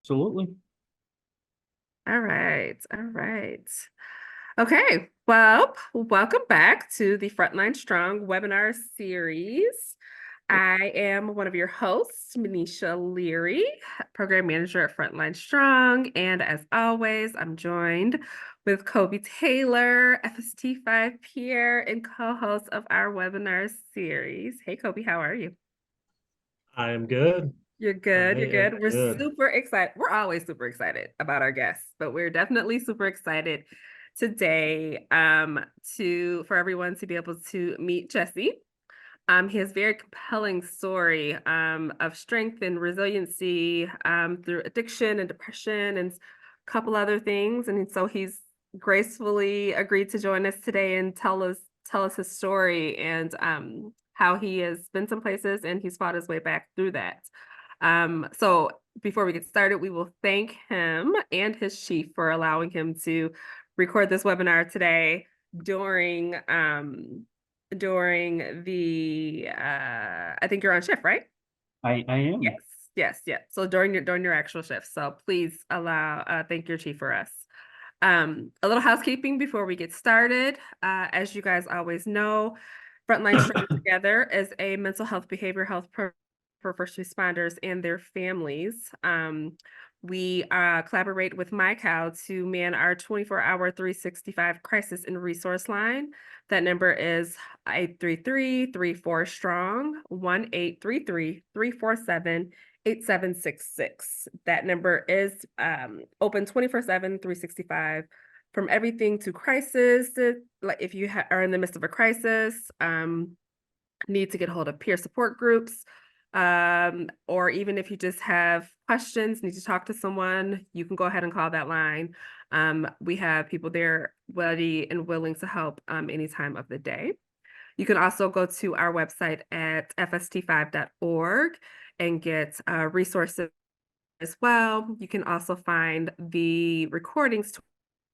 Absolutely. All right. All right. Okay. Well, welcome back to the Frontline Strong webinar series. I am one of your hosts, Manisha Leary, Program Manager at Frontline Strong. And as always, I'm joined with Kobe Taylor, FST5 peer and co-host of our webinar series. Hey, Kobe, how are you? I am good. You're I good. You're am good. We're good. super excited. We're always super excited about our guests, but we're definitely super excited today for everyone to be able to meet Jesse. He has a very compelling story of strength and resiliency through addiction and depression and a couple other things. And so he's gracefully agreed to join us today and tell us his story and how he has been some places and he's fought his way back through that. So before we get started, we will thank him and his chief for allowing him to record this webinar today during the I think you're on shift, right? I Yes, am. yes, yes. So during your actual shift. So please thank your chief for us. A little housekeeping before we get started. As you guys always know, Frontline Strong Together is a mental health, behavioral health program for first responders and their families. We collaborate with MyCal to man our 24-hour 365 crisis and resource line. That number is 833-34-STRONG, 1-833-347-8766. That number is open 24/7, 365 from everything to crisis, like if you are in the midst of a crisis, need to get hold of peer support groups, or even if you just have questions, need to talk to someone, you can go ahead and call that line. We have people there ready and willing to help any time of the day. You can also go to our website at fst5.org and get resources as well. You can also find the recordings to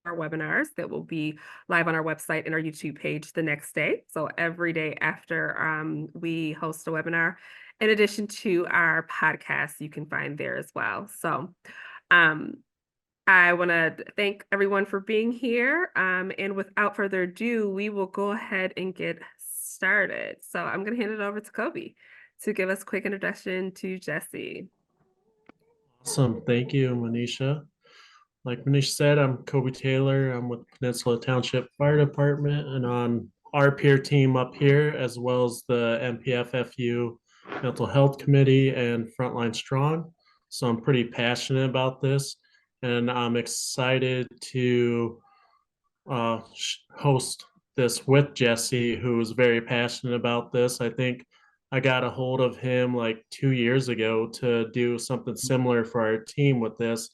our webinars that will be live on our website and our YouTube page the next day. So every day after we host a webinar, in addition to our podcast, you can find there as well. So um, I want to thank everyone for being here. And without further ado, we will go ahead and get started. So I'm going to hand it over to Kobe to give us a quick introduction to Jesse. Awesome. Thank you, Manisha. Like Manisha said, I'm Kobe Taylor. I'm with Peninsula Township Fire Department and on our peer team up here, as well as the MPFFU Mental Health Committee and Frontline Strong. So I'm pretty passionate about this, and I'm excited to host this with Jesse, who is very passionate about this. I think I got a hold of him like 2 years ago to do something similar for our team with this.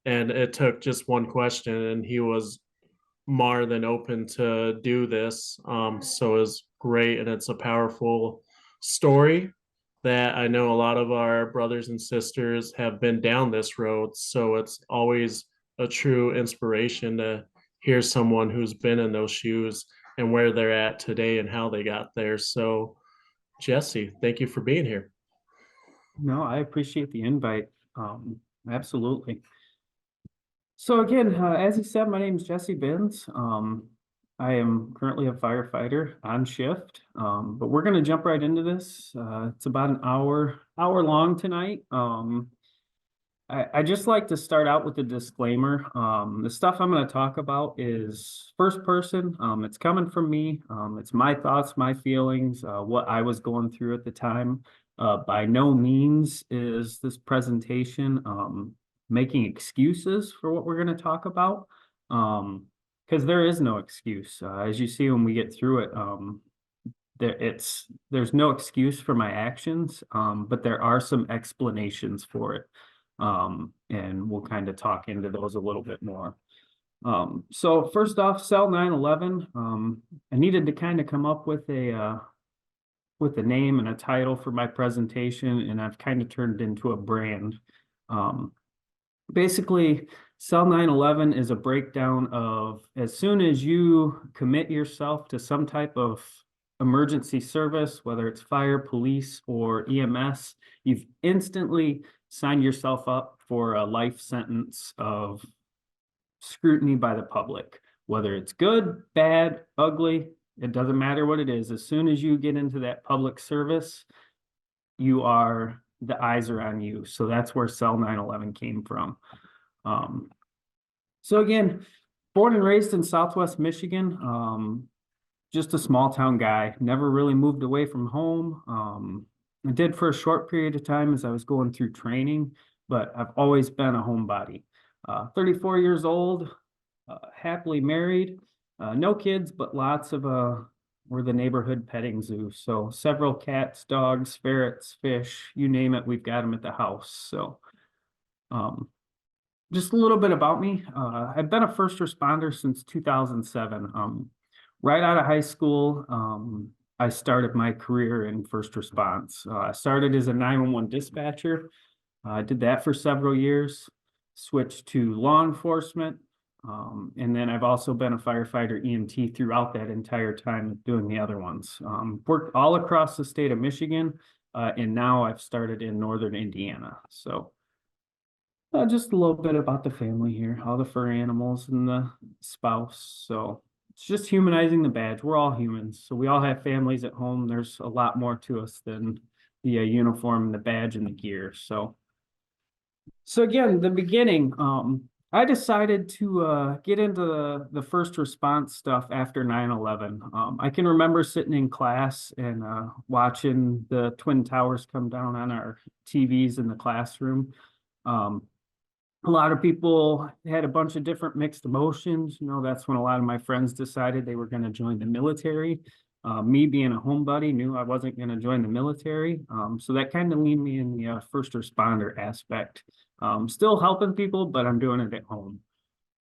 And it took just one question, and he was more than open to do this. So it's great, and it's a powerful story that I know a lot of our brothers and sisters have been down this road. So it's always a true inspiration to hear someone who's been in those shoes and where they're at today and how they got there. So, Jesse, thank you for being here. No, I appreciate the invite. Absolutely. So again, as you said, my name is Jesse Binns. I am currently a firefighter on shift, but we're going to jump right into this. It's about an hour long tonight. I just like to start out with a disclaimer. The stuff I'm going to talk about is first person. It's coming from me. It's my thoughts, my feelings, what I was going through at the time. By no means is this presentation making excuses for what we're going to talk about, because there is no excuse. As you see when we get through it, there's no excuse for my actions, but there are some explanations for it. And we'll kind of talk into those a little bit more. So first off, Cell 9/11. I needed to kind of come up with a name and a title for my presentation, and I've kind of turned it into a brand. Basically, Cell 9/11 is a breakdown of as soon as you commit yourself to some type of emergency service, whether it's fire, police, or EMS, you've instantly sign yourself up for a life sentence of scrutiny by the public, whether it's good, bad, ugly, it doesn't matter what it is. As soon as you get into that public service, the eyes are on you. So that's where Cell 911 came from. So again, born and raised in Southwest Michigan, just a small town guy, never really moved away from home. I did for a short period of time as I was going through training, but I've always been a homebody. 34 years old, happily married, no kids, but lots of, we're the neighborhood petting zoo. So several cats, dogs, ferrets, fish, you name it, we've got them at the house. So just a little bit about me. I've been a first responder since 2007. Right out of high school, I started my career in first response. I started as a 911 dispatcher. I did that for several years, switched to law enforcement, and then I've also been a firefighter EMT throughout that entire time doing the other ones. Worked all across the state of Michigan, and now I've started in northern Indiana. So just a little bit about the family here, all the fur animals and the spouse. So it's just humanizing the badge. We're all humans, so we all have families at home. There's a lot more to us than the uniform and the badge and the gear. So again, the beginning, I decided to get into the first response stuff after 9/11. I can remember sitting in class and watching the Twin Towers come down on our TVs in the classroom. A lot of people had a bunch of different mixed emotions. You know, that's when a lot of my friends decided they were going to join the military. Me being a homebody, knew I wasn't going to join the military. So that kind of leaned me in the first responder aspect. Still helping people, but I'm doing it at home.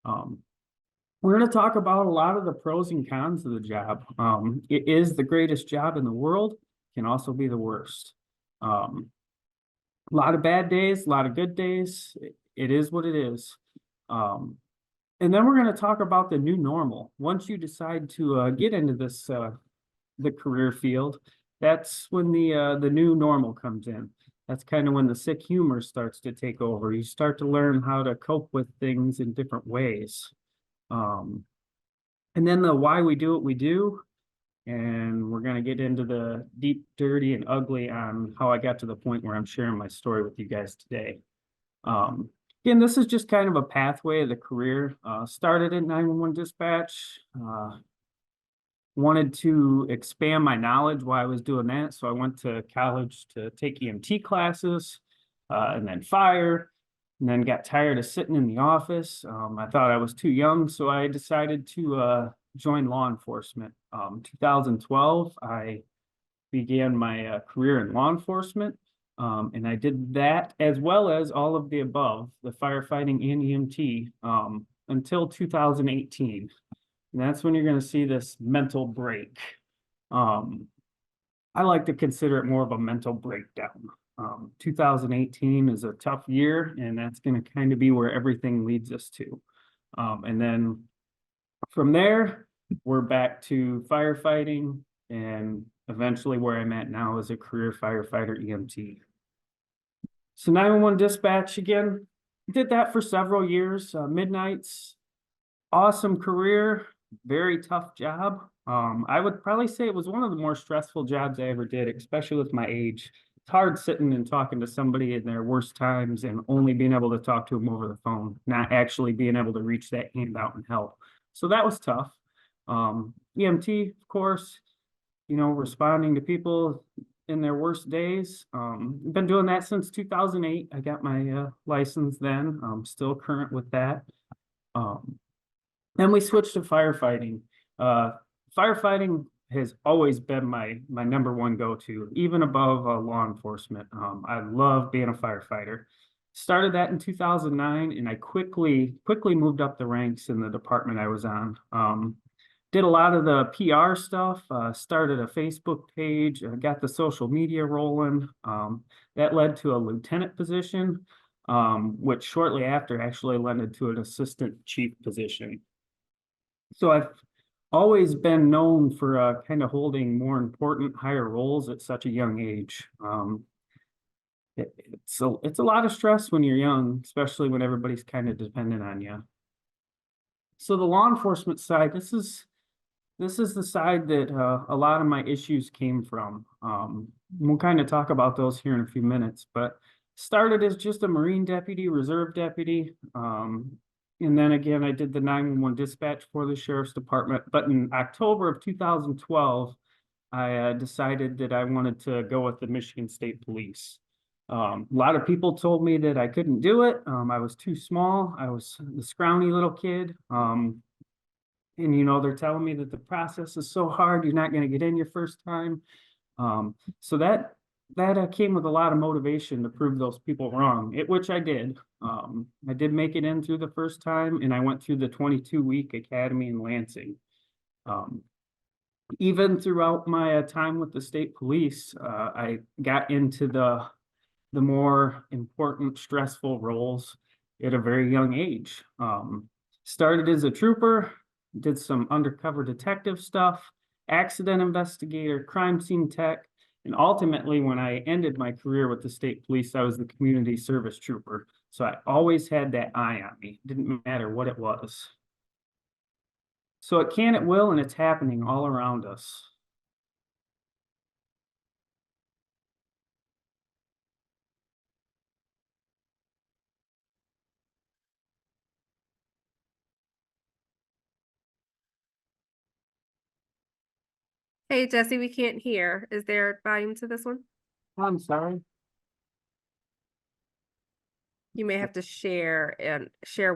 We're going to talk about a lot of the pros and cons of the job. It is the greatest job in the world, can also be the worst. A lot of bad days, a lot of good days. It is what it is. And then we're going to talk about the new normal. Once you decide to get into this the career field, that's when the new normal comes in. That's kind of when the sick humor starts to take over. You start to learn how to cope with things in different ways. And then the why we do what we do. And we're going to get into the deep, dirty, and ugly on how I got to the point where I'm sharing my story with you guys today. Again, this is just kind of a pathway of the career. Started in 911 dispatch. Wanted to expand my knowledge while I was doing that. So I went to college to take EMT classes, and then fire, and then got tired of sitting in the office. I thought I was too young, so I decided to join law enforcement. 2012, I began my career in law enforcement. And I did that as well as all of the above, the firefighting and EMT, until 2018. And that's when you're going to see this mental break. I like to consider it more of a mental breakdown. 2018 is a tough year, and that's going to kind of be where everything leads us to. And then from there, we're back to firefighting, and eventually where I'm at now is a career firefighter EMT. So 911 dispatch again, did that for several years, midnights, awesome career, very tough job. I would probably say it was one of the more stressful jobs I ever did, especially with my age. It's hard sitting and talking to somebody in their worst times and only being able to talk to them over the phone, not actually being able to reach that hand out and help. So that was tough. EMT, of course, you know, responding to people in their worst days. Been doing that since 2008. I got my license then. I'm still current with that. Then we switched to firefighting. Firefighting has always been my number one go-to, even above law enforcement. I love being a firefighter. Started that in 2009, and I quickly moved up the ranks in the department I was on. Did a lot of the PR stuff, started a Facebook page, got the social media rolling. That led to a lieutenant position, which shortly after actually led to an assistant chief position. So I've always been known for kind of holding more important, higher roles at such a young age. it's a lot of stress when you're young, especially when everybody's kind of dependent on you. So the law enforcement side, this is the side that a lot of my issues came from. We'll kind of talk about those here in a few minutes, but started as just a Marine deputy, reserve deputy. And then again, I did the 911 dispatch for the sheriff's department. But in October of 2012, I decided that I wanted to go with the Michigan State Police. A lot of people told me that I couldn't do it. I was too small. I was the scrawny little kid. And they're telling me that the process is so hard, you're not going to get in your first time. So that came with a lot of motivation to prove those people wrong, which I did. I did make it in through the first time, and I went through the 22-week academy in Lansing. Even throughout my time with the state police, I got into the more important, stressful roles at a very young age. Started as a trooper, did some undercover detective stuff, accident investigator, crime scene tech, and ultimately, when I ended my career with the state police, I was the community service trooper. So I always had that eye on me. Didn't matter what it was. So it can, it will, and it's happening all around us. Hey, Jesse, we can't hear. Is there volume to this one? I'm sorry. You may have to share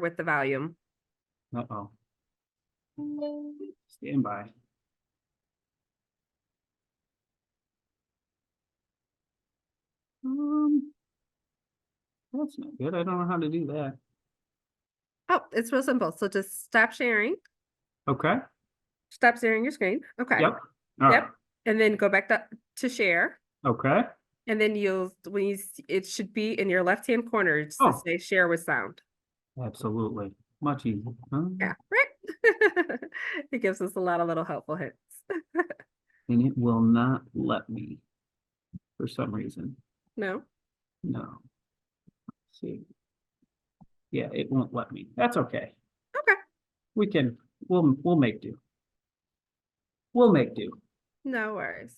with the volume. Uh-oh. Stand by. That's not good. I don't know how to do that. Oh, it's real simple. So just stop sharing. Okay. Stop sharing your screen. Okay. Yep. All right. Yep. And then go back to share. Okay. And then it should be in your left-hand corner just to Oh. say share with sound. Absolutely. Much easier. Huh? Yeah, right. It gives us a lot of little helpful hints. And it will not let me for some reason. No? No. Let's see. Yeah, it won't let me. That's okay. Okay. We'll make do. We'll make do. No worries.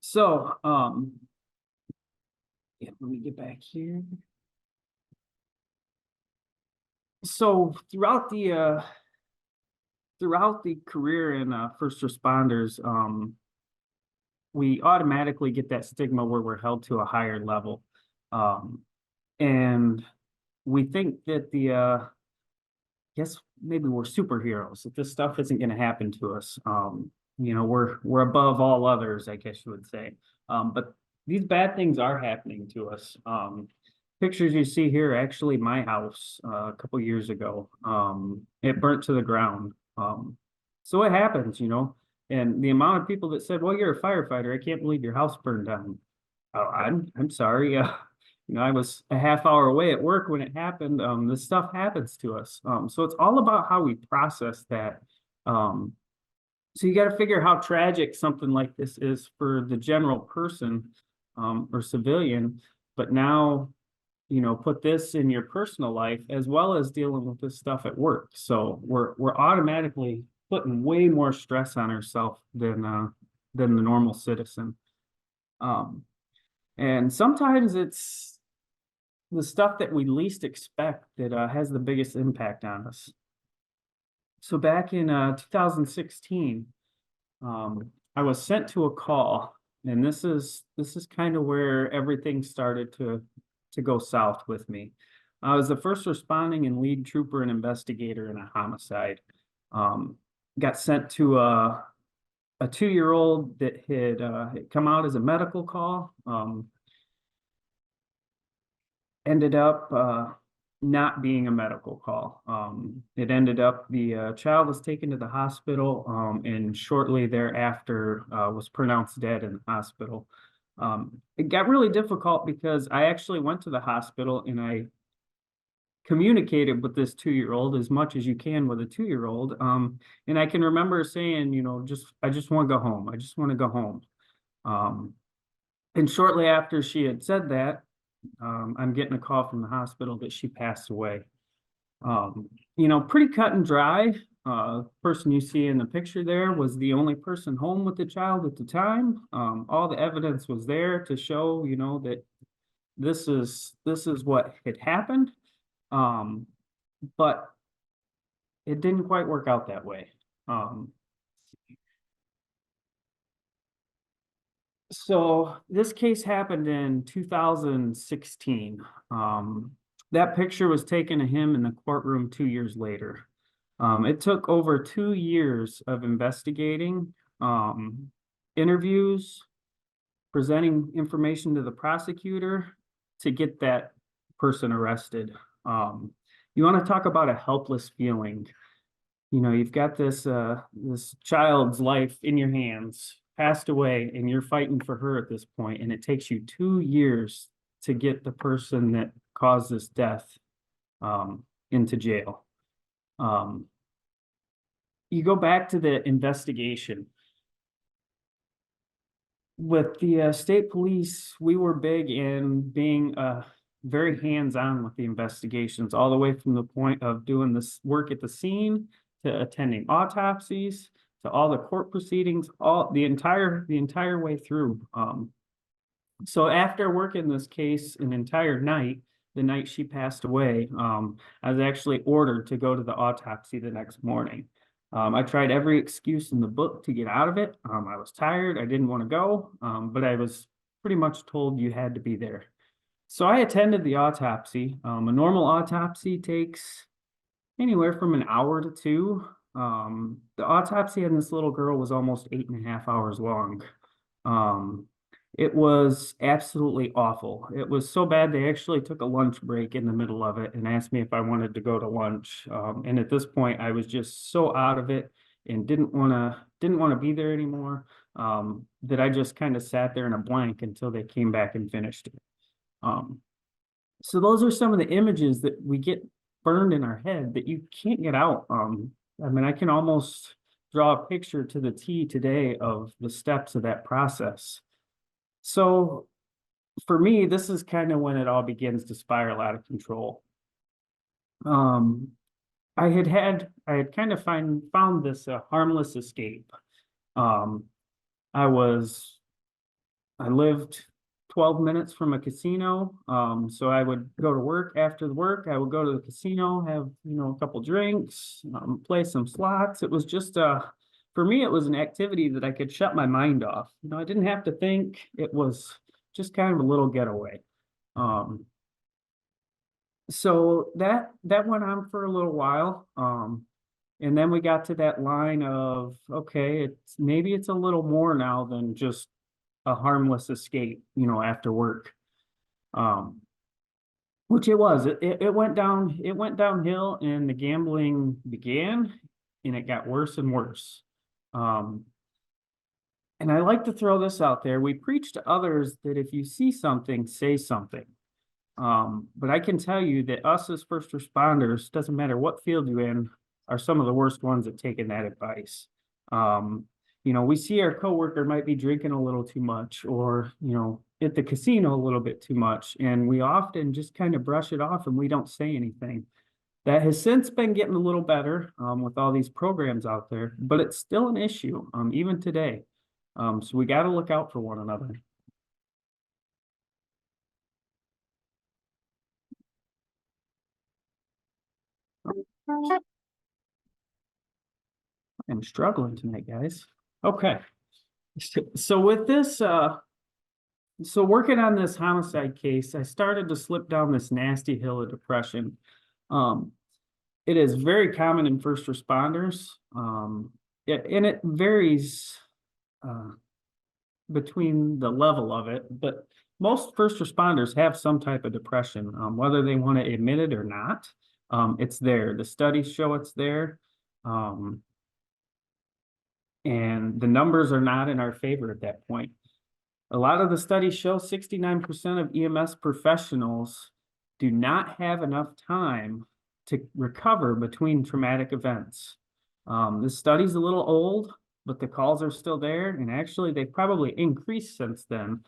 So, yeah, let me get back here. So throughout the career in first responders, we automatically get that stigma where we're held to a higher level. And we think that guess maybe we're superheroes, that this stuff isn't going to happen to us. We're above all others, I guess you would say. But these bad things are happening to us. Pictures you see here, actually my house a couple years ago, it burnt to the ground. So it happens, and the amount of people that said, well, you're a firefighter, I can't believe your house burned down. Oh, I'm sorry. I was a half hour away at work when it happened. This stuff happens to us. So it's all about how we process that. So you got to figure how tragic something like this is for the general person or civilian, but now, put this in your personal life as well as dealing with this stuff at work. So we're automatically putting way more stress on ourselves than the normal citizen. And sometimes it's the stuff that we least expect that has the biggest impact on us. So back in 2016, I was sent to a call, and this is kind of where everything started to go south with me. I was the first responding and lead trooper and investigator in a homicide. Got sent to a 2-year-old that had come out as a medical call. Ended up not being a medical call. It ended up the child was taken to the hospital, and shortly thereafter was pronounced dead in the hospital. It got really difficult because I actually went to the hospital and I communicated with this 2-year-old as much as you can with a 2-year-old. And I can remember saying, I just want to go home. I just want to go home. And shortly after she had said that, I'm getting a call from the hospital that she passed away. Pretty cut and dry. Person you see in the picture there was the only person home with the child at the time. All the evidence was there to show, that this is what had happened. But it didn't quite work out that way. So this case happened in 2016. That picture was taken of him in the courtroom 2 years later. It took over 2 years of investigating, interviews, presenting information to the prosecutor to get that person arrested. You want to talk about a helpless feeling. You've got this child's life in your hands, passed away, and you're fighting for her at this point, and it takes you 2 years to get the person that caused this death into jail. You go back to the investigation. With the state police, we were big in being very hands-on with the investigations, all the way from the point of doing this work at the scene to attending autopsies to all the court proceedings, all the entire way through. So after working this case an entire night, the night she passed away, I was actually ordered to go to the autopsy the next morning. I tried every excuse in the book to get out of it. I was tired. I didn't want to go, but I was pretty much told you had to be there. So I attended the autopsy. A normal autopsy takes anywhere from an hour to 2. The autopsy on this little girl was almost 8.5 hours long. It was absolutely awful. It was so bad they actually took a lunch break in the middle of it and asked me if I wanted to go to lunch. And at this point, I was just so out of it and didn't want to be there anymore, that I just kind of sat there in a blank until they came back and finished it. So those are some of the images that we get burned in our head that you can't get out. I can almost draw a picture to the T today of the steps of that process. So for me, this is kind of when it all begins to spiral out of control. I had kind of found this harmless escape. I lived 12 minutes from a casino. So I would go to work. After the work, I would go to the casino, have, a couple drinks, play some slots. It was just for me, it was an activity that I could shut my mind off. I didn't have to think. It was just kind of a little getaway. So that went on for a little while. And then we got to that line of, okay, maybe it's a little more now than just a harmless escape, after work. Which it was. It went downhill, and the gambling began, and it got worse and worse. And I like to throw this out there. We preach to others that if you see something, say something. But I can tell you that us as first responders, doesn't matter what field you're in, are some of the worst ones at taking that advice. We see our coworker might be drinking a little too much, or, at the casino a little bit too much, and we often just kind of brush it off and we don't say anything. That has since been getting a little better with all these programs out there, but it's still an issue even today. So we got to look out for one another. I'm struggling tonight, guys. Okay. So with this, so working on this homicide case, I started to slip down this nasty hill of depression. It is very common in first responders, and it varies between the level of it, but most first responders have some type of depression, whether they want to admit it or not. It's there. The studies show it's there. And the numbers are not in our favor at that point. A lot of the studies show 69% of EMS professionals do not have enough time to recover between traumatic events. This study's a little old, but the calls are still there, and actually they've probably increased since then.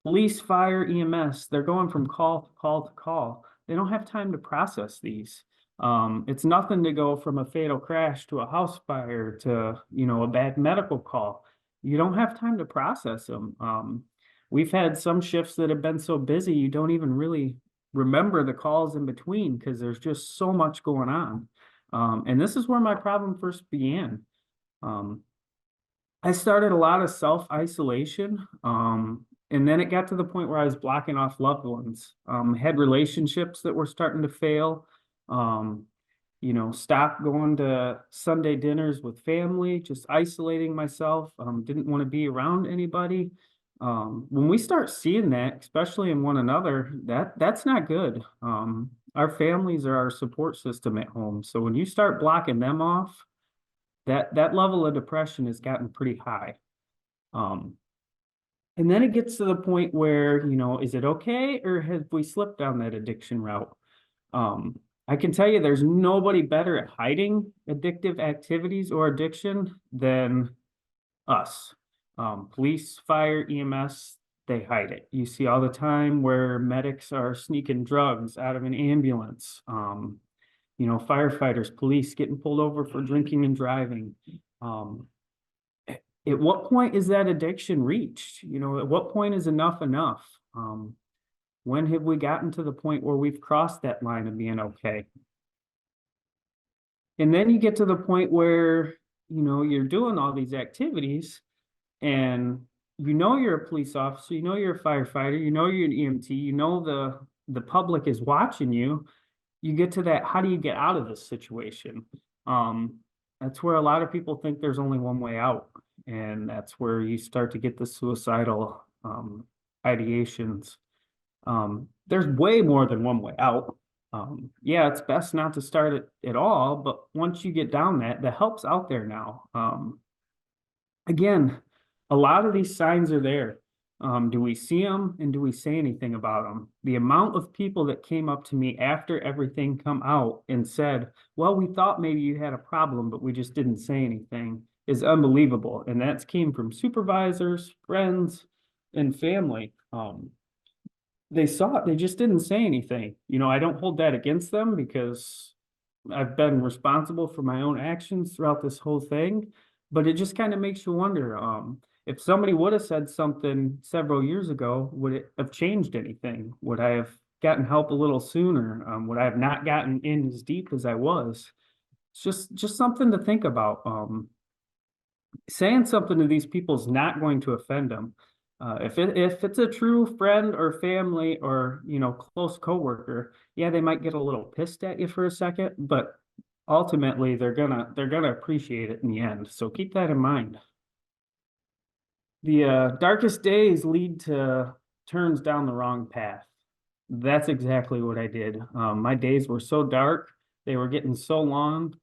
Police, fire, EMS, they're going from call to call to call. They don't have time to process these. It's nothing to go from a fatal crash to a house fire to, a bad medical call. You don't have time to process them. We've had some shifts that have been so busy, you don't even really remember the calls in between because there's just so much going on. And this is where my problem first began. I started a lot of self-isolation. And then it got to the point where I was blocking off loved ones, had relationships that were starting to fail, stopped going to Sunday dinners with family, just isolating myself, didn't want to be around anybody. When we start seeing that, especially in one another, that's not good. Our families are our support system at home. So when you start blocking them off, that level of depression has gotten pretty high. And then it gets to the point where, is it okay or have we slipped down that addiction route? I can tell you there's nobody better at hiding addictive activities or addiction than us. Police, fire, EMS, they hide it. You see all the time where medics are sneaking drugs out of an ambulance. Firefighters, police getting pulled over for drinking and driving. At what point is that addiction reached? At what point is enough enough? When have we gotten to the point where we've crossed that line of being okay? And then you get to the point where, you're doing all these activities and you're a police officer, you're a firefighter, you're an EMT, the public is watching you. You get to that, how do you get out of this situation? That's where a lot of people think there's only one way out. And that's where you start to get the suicidal ideations. There's way more than one way out. Yeah, it's best not to start it at all, but once you get down the help's out there now. Again, a lot of these signs are there. Do we see them and do we say anything about them? The amount of people that came up to me after everything come out and said, well, we thought maybe you had a problem, but we just didn't say anything is unbelievable. And that came from supervisors, friends, and family. They saw it, they just didn't say anything. I don't hold that against them because I've been responsible for my own actions throughout this whole thing, but it just kind of makes you wonder, if somebody would have said something several years ago, would it have changed anything? Would I have gotten help a little sooner? Would I have not gotten in as deep as I was? It's just something to think about. Saying something to these people is not going to offend them. If it's a true friend or family or close coworker, yeah, they might get a little pissed at you for a second, but ultimately they're gonna appreciate it in the end. So keep that in mind. The darkest days lead to turns down the wrong path. That's exactly what I did. My days were so dark, they were getting so long.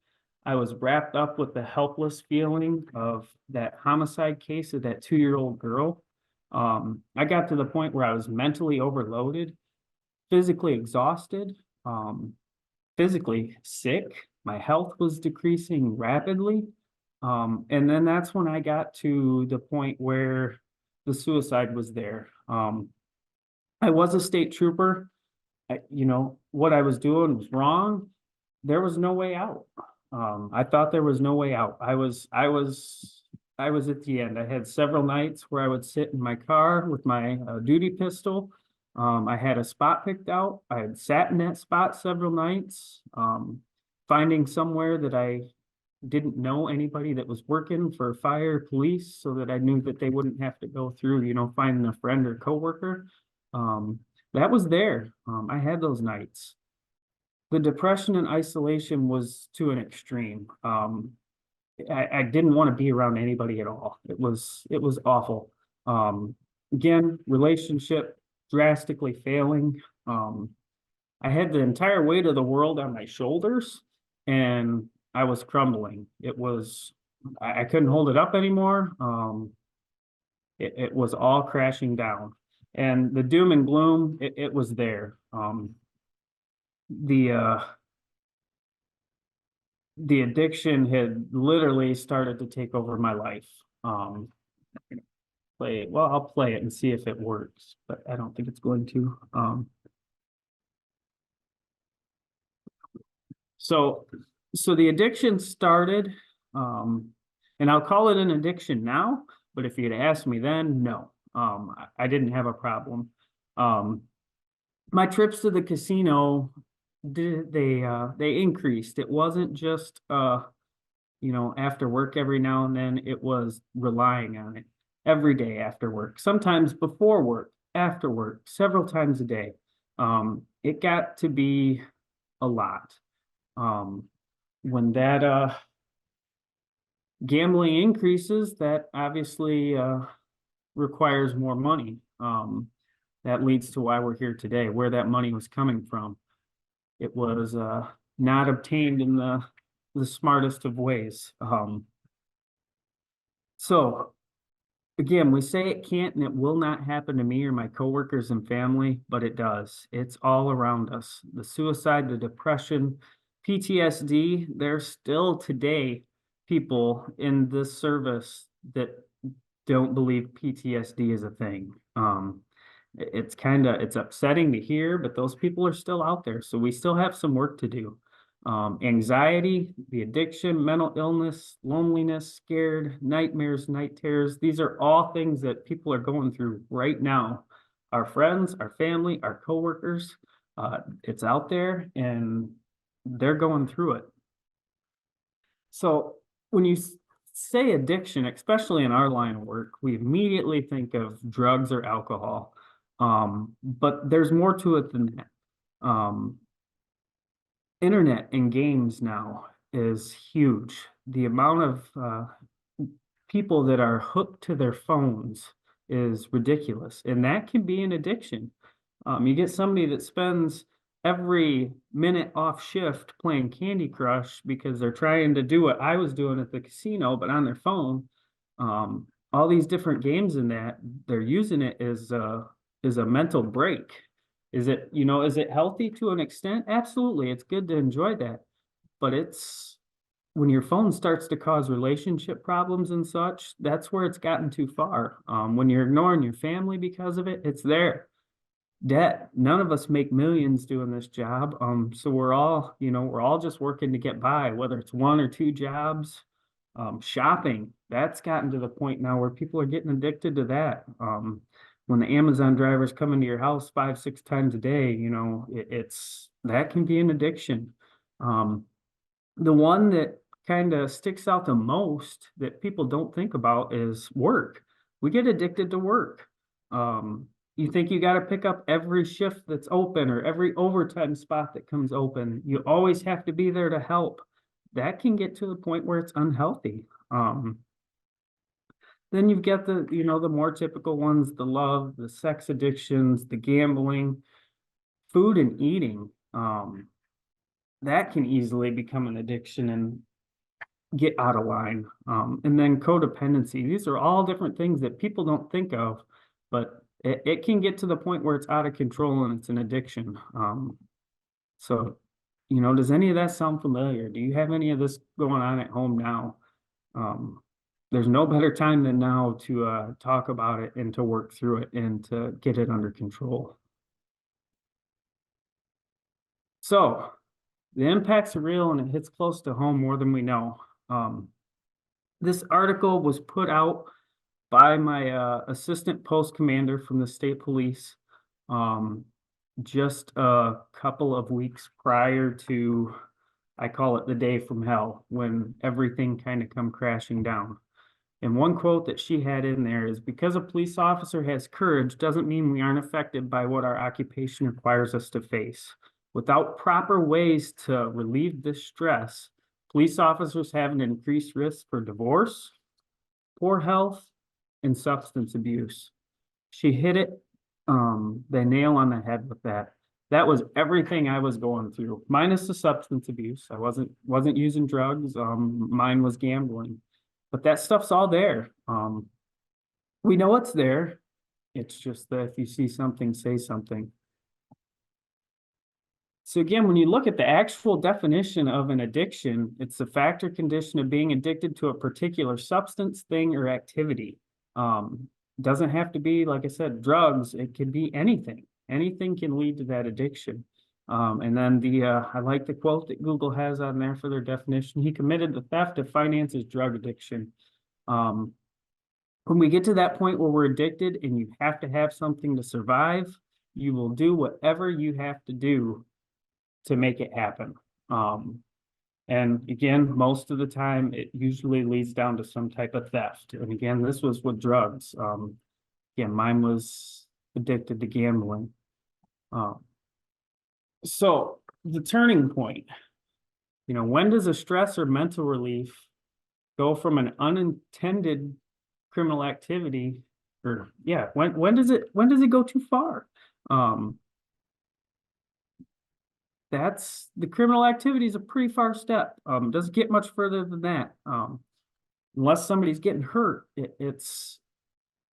I was wrapped up with the helpless feeling of that homicide case of that 2-year-old girl. I got to the point where I was mentally overloaded, physically exhausted, physically sick. My health was decreasing rapidly. And then that's when I got to the point where the suicide was there. I was a state trooper. What I was doing was wrong. There was no way out. I thought there was no way out. I was at the end. I had several nights where I would sit in my car with my duty pistol. I had a spot picked out. I had sat in that spot several nights, finding somewhere that I didn't know anybody that was working for fire, police, so that I knew that they wouldn't have to go through, finding a friend or coworker. That was there. I had those nights. The depression and isolation was to an extreme. I didn't want to be around anybody at all. It was awful. Again, relationship drastically failing. I had the entire weight of the world on my shoulders and I was crumbling. I couldn't hold it up anymore. It was all crashing down. And the doom and gloom, it was there. The addiction had literally started to take over my life. play it. Well, I'll play it and see if it works, but I don't think it's going to. So the addiction started, and I'll call it an addiction now, but if you'd asked me then, no, I didn't have a problem. My trips to the casino, they increased. It wasn't just, after work every now and then. It was relying on it every day after work, sometimes before work, after work, several times a day. It got to be a lot. When that gambling increases, that obviously requires more money. That leads to why we're here today, where that money was coming from. It was not obtained in the smartest of ways. So again, we say it can't and it will not happen to me or my coworkers and family, but it does. It's all around us. The suicide, the depression, PTSD, there's still today people in this service that don't believe PTSD is a thing. It's upsetting to hear, but those people are still out there. So we still have some work to do. Anxiety, the addiction, mental illness, loneliness, scared, nightmares, night terrors. These are all things that people are going through right now. Our friends, our family, our coworkers, it's out there and they're going through it. So when you say addiction, especially in our line of work, we immediately think of drugs or alcohol. But there's more to it than that. Internet and games now is huge. The amount of people that are hooked to their phones is ridiculous, and that can be an addiction. You get somebody that spends every minute off shift playing Candy Crush because they're trying to do what I was doing at the casino, but on their phone. All these different games in that, they're using it as a mental break. Is it healthy to an extent? Absolutely. It's good to enjoy that. But it's when your phone starts to cause relationship problems and such, that's where it's gotten too far. When you're ignoring your family because of it, it's there. Debt. None of us make millions doing this job. So we're all just working to get by, whether it's one or two jobs. Shopping, that's gotten to the point now where people are getting addicted to that. When the Amazon drivers come into your house 5-6 times a day, that can be an addiction. The one that kind of sticks out the most that people don't think about is work. We get addicted to work. You think you got to pick up every shift that's open or every overtime spot that comes open. You always have to be there to help. That can get to the point where it's unhealthy. Then you've got the more typical ones, the love, the sex addictions, the gambling, food and eating. That can easily become an addiction and get out of line. And then codependency. These are all different things that people don't think of, but it can get to the point where it's out of control and it's an addiction. So, does any of that sound familiar? Do you have any of this going on at home now? There's no better time than now to talk about it and to work through it and to get it under control. So the impacts are real and it hits close to home more than we know. This article was put out by my assistant post commander from the state police just a couple of weeks prior to, I call it the day from hell, when everything kind of come crashing down. And one quote that she had in there is, because a police officer has courage doesn't mean we aren't affected by what our occupation requires us to face. Without proper ways to relieve this stress, police officers have an increased risk for divorce, poor health, and substance abuse. She hit it the nail on the head with that. That was everything I was going through, minus the substance abuse. I wasn't using drugs. Mine was gambling. But that stuff's all there. We know it's there. It's just that if you see something, say something. So again, when you look at the actual definition of an addiction, it's the fact or condition of being addicted to a particular substance, thing, or activity. doesn't have to be, like I said, drugs. It can be anything. Anything can lead to that addiction. And then I like the quote that Google has on there for their definition. He committed the theft of finances, drug addiction. Um, when we get to that point where we're addicted and you have to have something to survive, you will do whatever you have to do to make it happen. And again, most of the time, it usually leads down to some type of theft. And again, this was with drugs. Again, mine was addicted to gambling. So the turning point, when does a stress or mental relief go from an unintended criminal activity, or when does it go too far? That's the criminal activity is a pretty far step. Doesn't get much further than that. Unless somebody's getting hurt,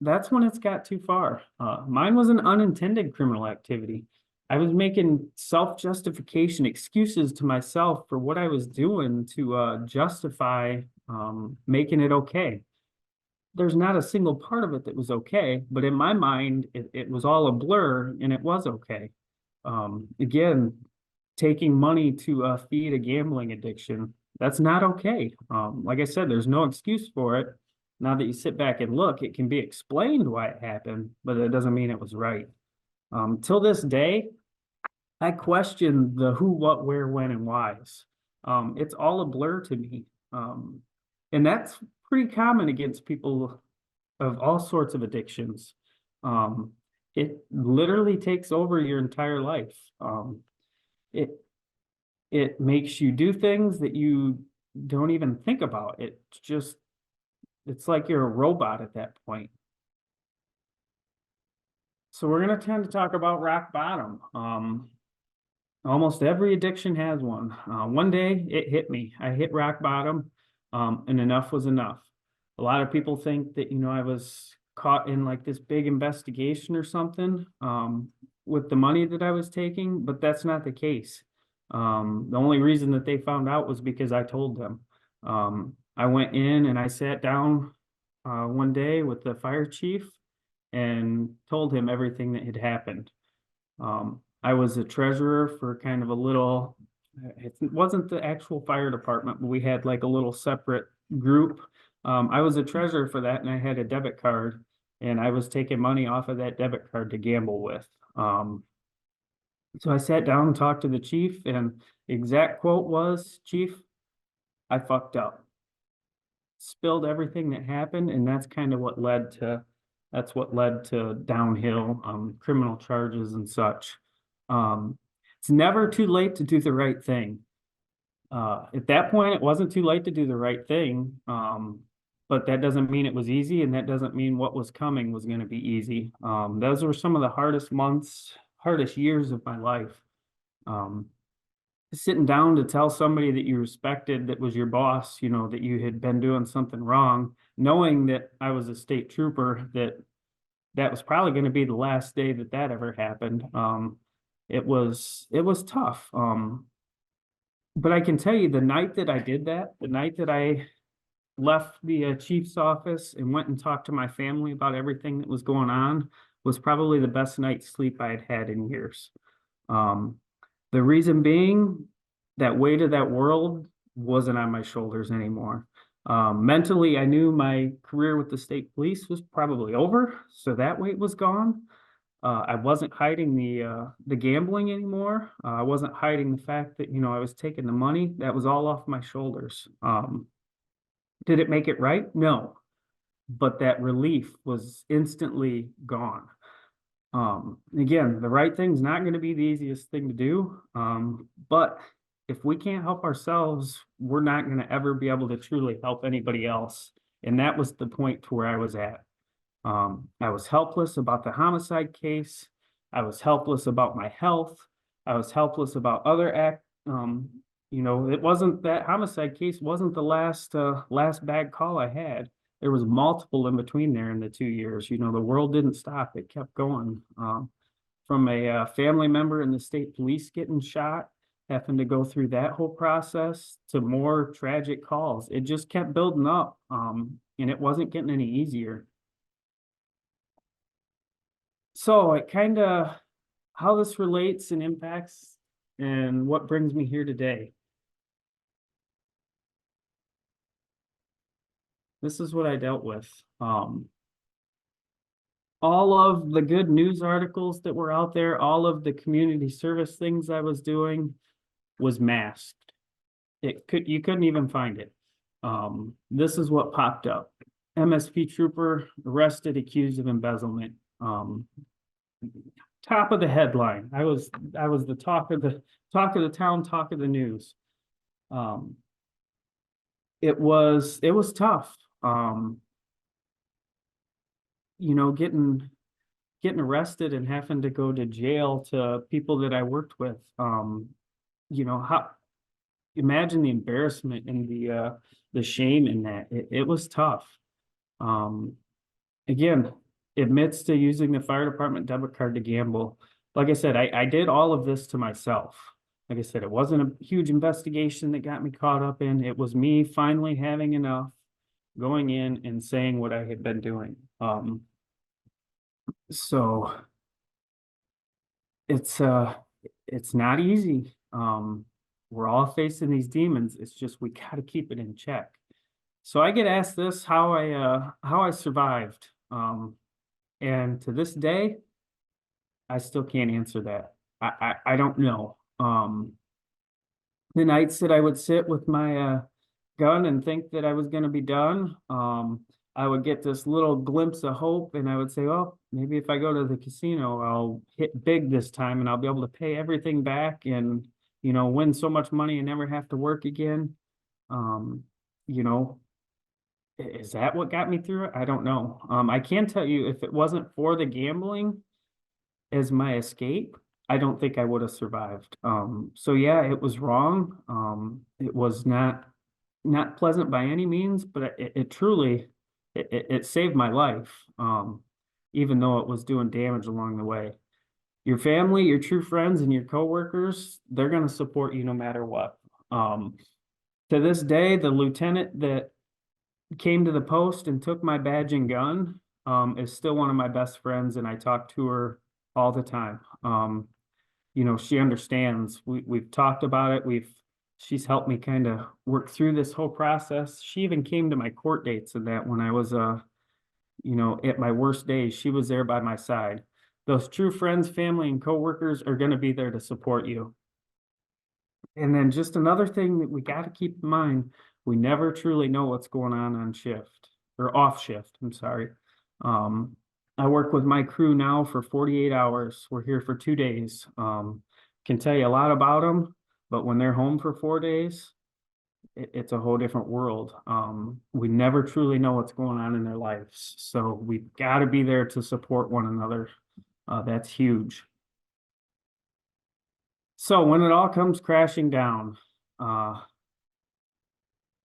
that's when it's got too far. Mine was an unintended criminal activity. I was making self-justification excuses to myself for what I was doing to justify making it okay. There's not a single part of it that was okay, but in my mind, it was all a blur and it was okay. Again, taking money to feed a gambling addiction, that's not okay. Like I said, there's no excuse for it. Now that you sit back and look, it can be explained why it happened, but it doesn't mean it was right. Till this day, I question the who, what, where, when, and whys. It's all a blur to me. And that's pretty common against people of all sorts of addictions. It literally takes over your entire life. It makes you do things that you don't even think about. It's like you're a robot at that point. So we're going to tend to talk about rock bottom. Almost every addiction has one. One day it hit me. I hit rock bottom, and enough was enough. A lot of people think that, I was caught in like this big investigation or something with the money that I was taking, but that's not the case. The only reason that they found out was because I told them. I went in and I sat down one day with the fire chief and told him everything that had happened. I was a treasurer for kind of a little, it wasn't the actual fire department, but we had like a little separate group. I was a treasurer for that, and I had a debit card, and I was taking money off of that debit card to gamble with. So I sat down and talked to the chief, and the exact quote was, "Chief, I fucked up." Spilled everything that happened, and that's what led to downhill criminal charges and such. It's never too late to do the right thing. At that point, it wasn't too late to do the right thing, but that doesn't mean it was easy, and that doesn't mean what was coming was going to be easy. Those were some of the hardest months, hardest years of my life. Sitting down to tell somebody that you respected, that was your boss, that you had been doing something wrong, knowing that I was a state trooper, that was probably going to be the last day that ever happened. It was tough. But I can tell you, the night that I did that, the night that I left the chief's office and went and talked to my family about everything that was going on, was probably the best night's sleep I had had in years. The reason being, that weight of that world wasn't on my shoulders anymore. Mentally, I knew my career with the state police was probably over, so that weight was gone. I wasn't hiding the gambling anymore. I wasn't hiding the fact that, I was taking the money. That was all off my shoulders. Did it make it right? No. But that relief was instantly gone. Again, the right thing's not going to be the easiest thing to do. But if we can't help ourselves, we're not going to ever be able to truly help anybody else. And that was the point to where I was at. I was helpless about the homicide case. I was helpless about my health. I was helpless about other it wasn't, that homicide case wasn't the last bad call I had. There was multiple in between there in the 2 years. The world didn't stop. It kept going. From a family member in the state police getting shot, having to go through that whole process, to more tragic calls. It just kept building up, and it wasn't getting any easier. So it kind of, how this relates and impacts and what brings me here today. This is what I dealt with. All of the good news articles that were out there, all of the community service things I was doing was masked. You couldn't even find it. This is what popped up. MSP trooper arrested, accused of embezzlement. Top of the headline. I was the talk of the town, talk of the news. It was tough. You know, getting arrested and having to go to jail to people that I worked with. You know, imagine the embarrassment and the shame in that. It was tough. Again, admits to using the fire department debit card to gamble. Like I said, I did all of this to myself. Like I said, it wasn't a huge investigation that got me caught up in. It was me finally having enough, going in and saying what I had been doing. So it's not easy. We're all facing these demons. It's just we got to keep it in check. So I get asked this, how I survived. And to this day, I still can't answer that. I don't know. The nights that I would sit with my gun and think that I was going to be done, I would get this little glimpse of hope, and I would say, "Oh, maybe if I go to the casino, I'll hit big this time, and I'll be able to pay everything back, and win so much money and never have to work again." You know, is that what got me through it? I don't know. I can tell you, if it wasn't for the gambling as my escape, I don't think I would have survived. So yeah, it was wrong. It was not pleasant by any means, but it truly it saved my life. Even though it was doing damage along the way. Your family, your true friends, and your coworkers, they're going to support you no matter what. To this day, the lieutenant that came to the post and took my badge and gun is still one of my best friends, and I talk to her all the time. She understands. We've talked about it. She's helped me kind of work through this whole process. She even came to my court dates and that when I was at my worst days, she was there by my side. Those true friends, family, and coworkers are going to be there to support you. And then just another thing that we got to keep in mind, we never truly know what's going on shift or off shift. I'm sorry. I work with my crew now for 48 hours. We're here for 2 days. Can tell you a lot about them, but when they're home for 4 days, it's a whole different world. We never truly know what's going on in their lives. So we've got to be there to support one another. That's huge. So when it all comes crashing down,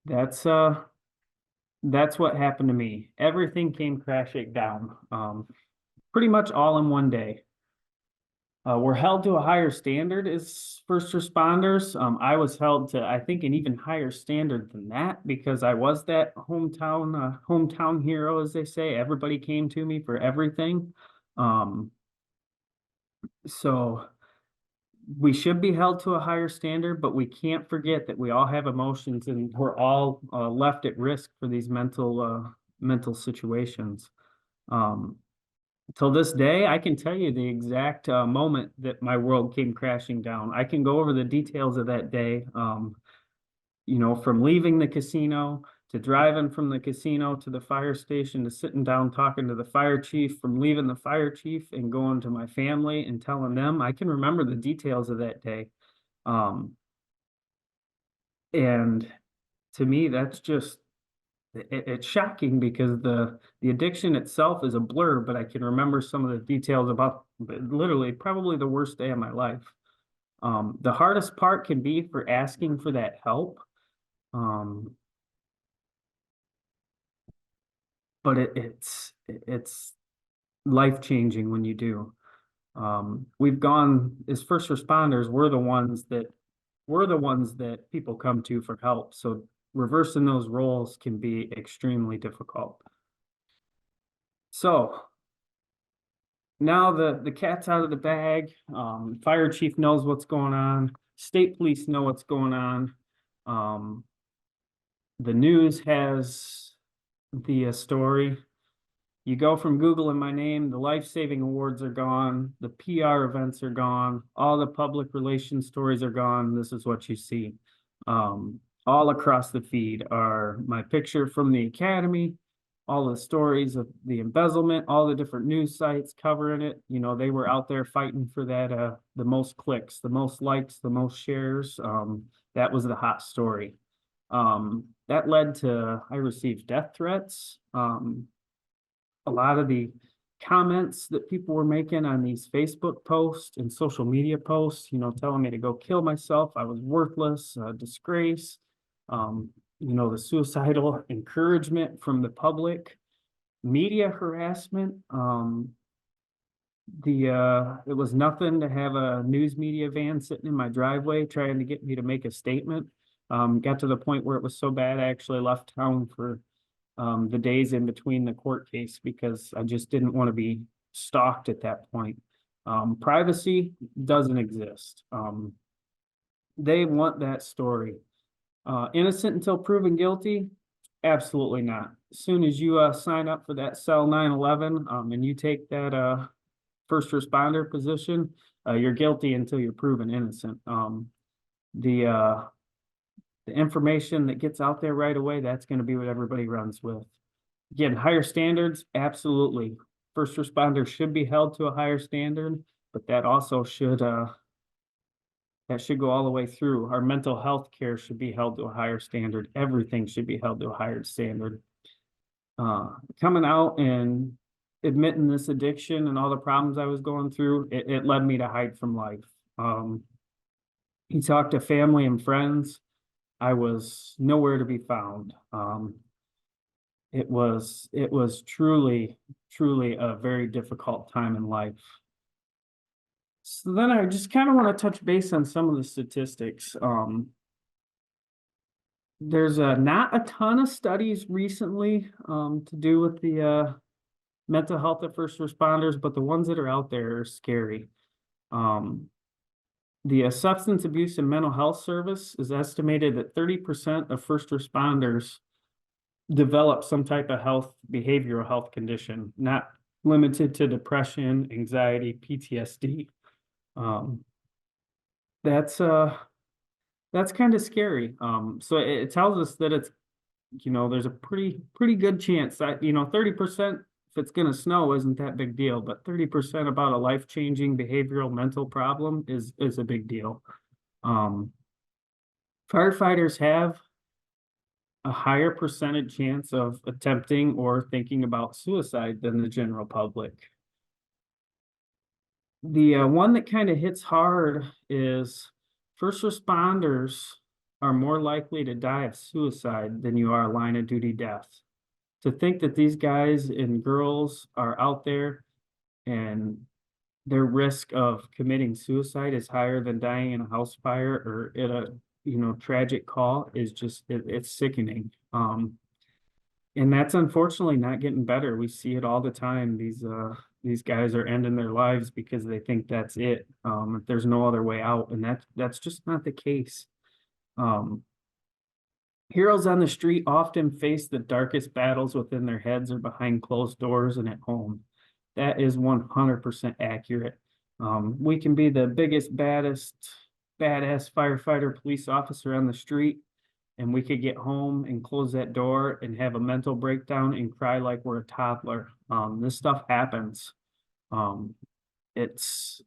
that's what happened to me. Everything came crashing down, pretty much all in one day. We're held to a higher standard as first responders. I was held to, I think, an even higher standard than that because I was that hometown hero, as they say. Everybody came to me for everything. So we should be held to a higher standard, but we can't forget that we all have emotions and we're all left at risk for these mental situations. Till this day, I can tell you the exact moment that my world came crashing down. I can go over the details of that day, from leaving the casino to driving from the casino to the fire station to sitting down talking to the fire chief, from leaving the fire chief and going to my family and telling them. I can remember the details of that day. And to me, that's just it's shocking because the addiction itself is a blur, but I can remember some of the details about literally probably the worst day of my life. The hardest part can be for asking for that help. But it's life-changing when you do. We've gone as first responders, we're the ones that people come to for help. So reversing those roles can be extremely difficult. So now the cat's out of the bag. Fire chief knows what's going on. State police know what's going on. The news has the story. You go from Googling my name, the life-saving awards are gone, the PR events are gone, all the public relations stories are gone. This is what you see. All across the feed are my picture from the academy, all the stories of the embezzlement, all the different news sites covering it. You know, they were out there fighting for that, the most clicks, the most likes, the most shares. That was the hot story. That led to, I received death threats. A lot of the comments that people were making on these Facebook posts and social media posts, you know, telling me to go kill myself. I was worthless, disgrace. You know, the suicidal encouragement from the public, media harassment. It was nothing to have a news media van sitting in my driveway trying to get me to make a statement. Got to the point where it was so bad, I actually left town for the days in between the court case because I just didn't want to be stalked at that point. Privacy doesn't exist. They want that story. Innocent until proven guilty? Absolutely not. As soon as you sign up for that cell 911 and you take that first responder position, you're guilty until you're proven innocent. The information that gets out there right away, that's going to be what everybody runs with. Again, higher standards, absolutely. First responders should be held to a higher standard, but that also should go all the way through. Our mental health care should be held to a higher standard. Everything should be held to a higher standard. Coming out and admitting this addiction and all the problems I was going through, it led me to hide from life. He talked to family and friends. I was nowhere to be found. It was truly a very difficult time in life. So then I just kind of want to touch base on some of the statistics. There's not a ton of studies recently to do with the mental health of first responders, but the ones that are out there are scary. The Substance Abuse and Mental Health Service is estimated that 30% of first responders develop some type of behavioral health condition, not limited to depression, anxiety, PTSD. That's kind of scary. So it tells us that it's, you know, there's a pretty good chance that, you know, 30%, if it's going to snow, isn't that big deal, but 30% about a life-changing behavioral mental problem is a big deal. Firefighters have a higher percentage chance of attempting or thinking about suicide than the general public. The one that kind of hits hard is first responders are more likely to die of suicide than you are line of duty death. To think that these guys and girls are out there and their risk of committing suicide is higher than dying in a house fire or in a, you know, tragic call is just, it's sickening. And that's unfortunately not getting better. We see it all the time. These guys are ending their lives because they think that's it. There's no other way out, and that's just not the case. Heroes on the street often face the darkest battles within their heads or behind closed doors and at home. That is 100% accurate. We can be the biggest, baddest, badass firefighter, police officer on the street, and we could get home and close that door and have a mental breakdown and cry like we're a toddler. This stuff happens. Is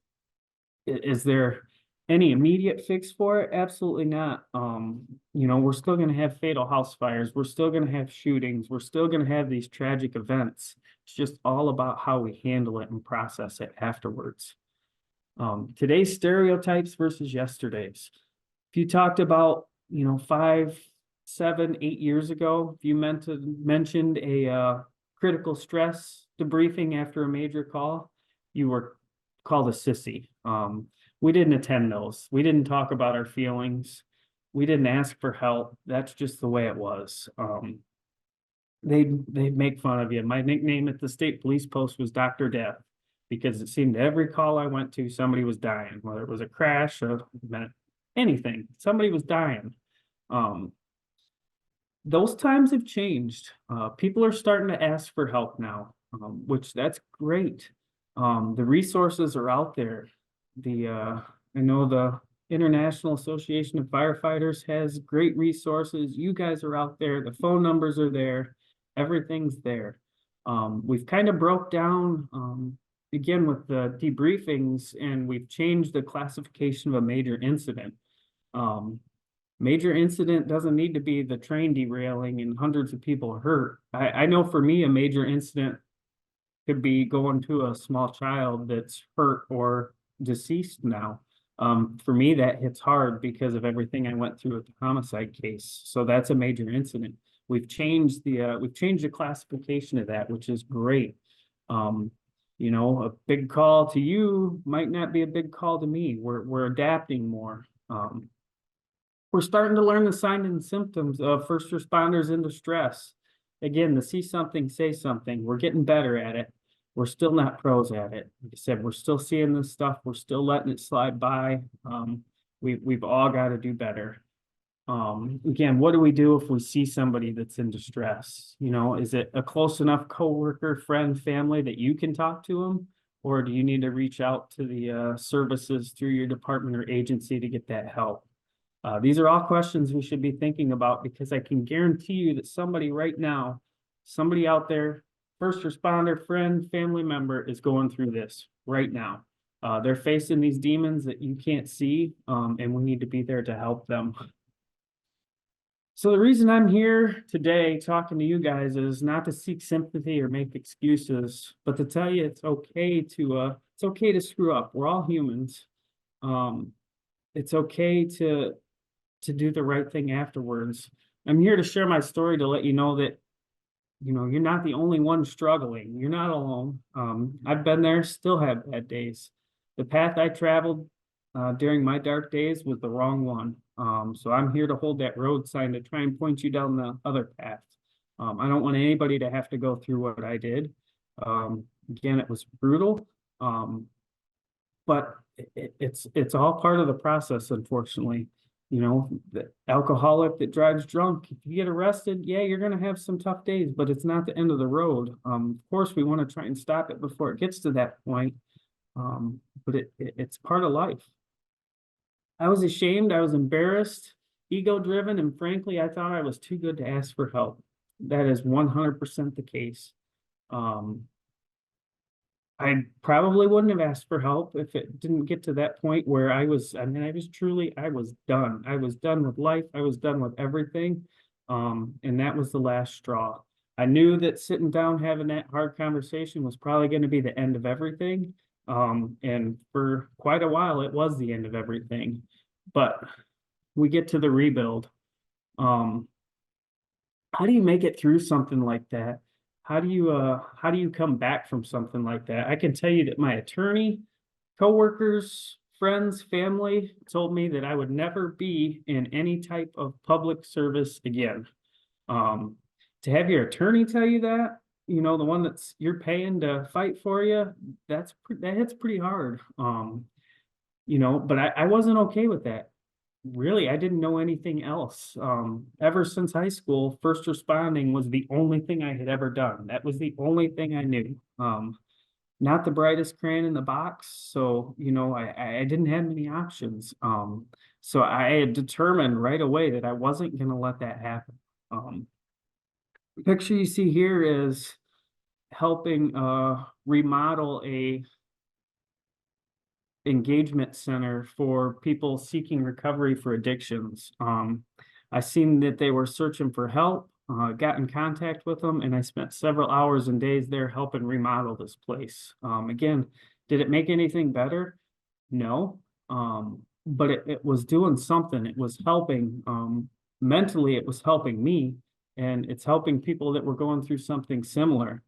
there any immediate fix for it? Absolutely not. You know, we're still going to have fatal house fires. We're still going to have shootings. We're still going to have these tragic events. It's just all about how we handle it and process it afterwards. Today's stereotypes versus yesterday's. If you talked about, you know, 5, 7, 8 years ago, if you mentioned a critical stress debriefing after a major call, you were called a sissy. We didn't attend those. We didn't talk about our feelings. We didn't ask for help. That's just the way it was. They'd make fun of you. My nickname at the state police post was Dr. Death because it seemed every call I went to, somebody was dying, whether it was a crash or anything, somebody was dying. Those times have changed. People are starting to ask for help now, which that's great. The resources are out there. I know the International Association of Firefighters has great resources. You guys are out there. The phone numbers are there. Everything's there. We've kind of broke down, again, with the debriefings, and we've changed the classification of a major incident. Major incident doesn't need to be the train derailing and hundreds of people hurt. I know for me, a major incident could be going to a small child that's hurt or deceased now. For me, that hits hard because of everything I went through with the homicide case. So that's a major incident. We've changed the classification of that, which is great. You know, a big call to you might not be a big call to me. We're adapting more. We're starting to learn the signs and symptoms of first responders in distress. Again, the see something, say something. We're getting better at it. We're still not pros at it. Like I said, we're still seeing this stuff. We're still letting it slide by. We've all got to do better. Again, what do we do if we see somebody that's in distress? You know, is it a close enough coworker, friend, family that you can talk to them? Or do you need to reach out to the services through your department or agency to get that help? These are all questions we should be thinking about, because I can guarantee you that somebody right now, somebody out there, first responder, friend, family member, is going through this right now. They're facing these demons that you can't see, and we need to be there to help them. So the reason I'm here today talking to you guys is not to seek sympathy or make excuses, but to tell you it's okay to screw up. We're all humans. It's okay to do the right thing afterwards. I'm here to share my story to let you know that, you know, you're not the only one struggling. You're not alone. I've been there, still have bad days. The path I traveled during my dark days was the wrong one. So I'm here to hold that road sign to try and point you down the other path. I don't want anybody to have to go through what I did. Again, it was brutal, but it's all part of the process, unfortunately. You know, the alcoholic that drives drunk, if you get arrested, yeah, you're going to have some tough days, but it's not the end of the road. Of course, we want to try and stop it before it gets to that point, but it's part of life. I was ashamed, I was embarrassed, ego-driven, and frankly, I thought I was too good to ask for help. That is 100% the case. I probably wouldn't have asked for help if it didn't get to that point where I was done. I was done with life. I was done with everything. And that was the last straw. I knew that sitting down, having that hard conversation was probably going to be the end of everything. And for quite a while, it was the end of everything. But we get to the rebuild. How do you make it through something like that? How do you come back from something like that? I can tell you that my attorney, coworkers, friends, family told me that I would never be in any type of public service again. To have your attorney tell you that, you know, the one that's you're paying to fight for you, that hits pretty hard. You know, but I wasn't okay with that. Really, I didn't know anything else. Ever since high school, first responding was the only thing I had ever done. That was the only thing I knew. Not the brightest crayon in the box. So, you know, I didn't have many options. So I had determined right away that I wasn't going to let that happen. The picture you see here is helping remodel a engagement center for people seeking recovery for addictions. I seen that they were searching for help, got in contact with them, and I spent several hours and days there helping remodel this place. Again, did it make anything better? No, but it was doing something. It was helping. Mentally, it was helping me, and it's helping people that were going through something similar.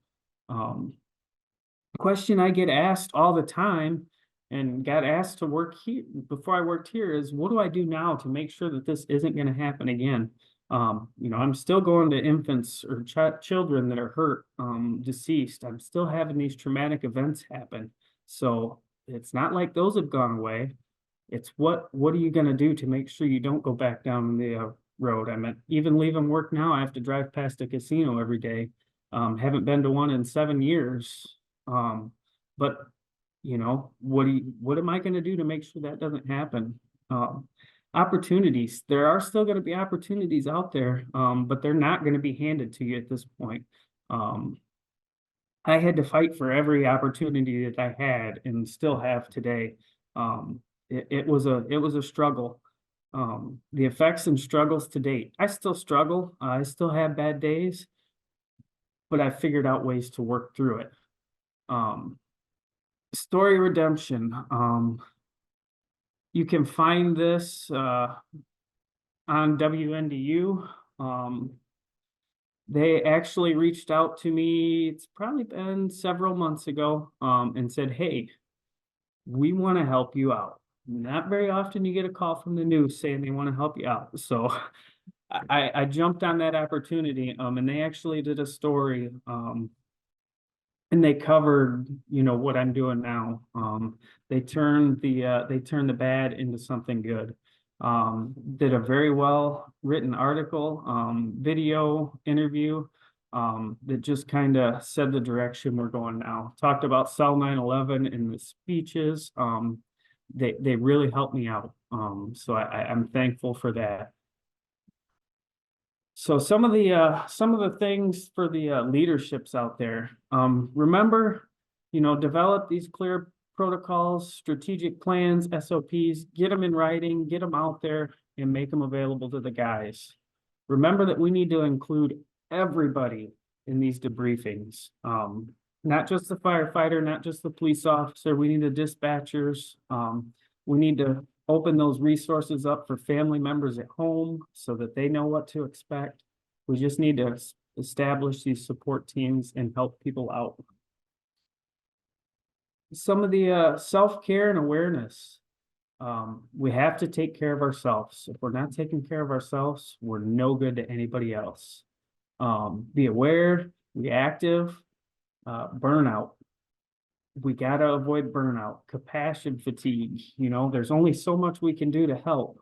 Question I get asked all the time, and got asked to work here before I worked here, is what do I do now to make sure that this isn't going to happen again? You know, I'm still going to infants or children that are hurt, deceased. I'm still having these traumatic events happen. So it's not like those have gone away. It's what are you going to do to make sure you don't go back down the road? I mean, even leaving work now, I have to drive past a casino every day. Haven't been to one in 7 years. But you know, what am I going to do to make sure that doesn't happen? Opportunities. There are still going to be opportunities out there, but they're not going to be handed to you at this point. I had to fight for every opportunity that I had and still have today. It was a struggle. The effects and struggles to date. I still struggle. I still have bad days, but I figured out ways to work through it. Story redemption. You can find this on WNDU. They actually reached out to me, it's probably been several months ago, and said, hey, we want to help you out. Not very often you get a call from the news saying they want to help you out. So I jumped on that opportunity, and they actually did a story, and they covered, you know, what I'm doing now. They turned the bad into something good. Did a very well written article, video interview, that just kind of said the direction we're going now. Talked about Cell 9/11 in the speeches. They really helped me out. So I'm thankful for that. So some of the things for the leaderships out there. Remember, you know, develop these clear protocols, strategic plans, SOPs, get them in writing, get them out there, and make them available to the guys. Remember that we need to include everybody in these debriefings. Not just the firefighter, not just the police officer. We need the dispatchers. We need to open those resources up for family members at home so that they know what to expect. We just need to establish these support teams and help people out. Some of the self-care and awareness. We have to take care of ourselves. If we're not taking care of ourselves, we're no good to anybody else. Be aware, reactive, burnout. We got to avoid burnout, compassion fatigue. You know, there's only so much we can do to help.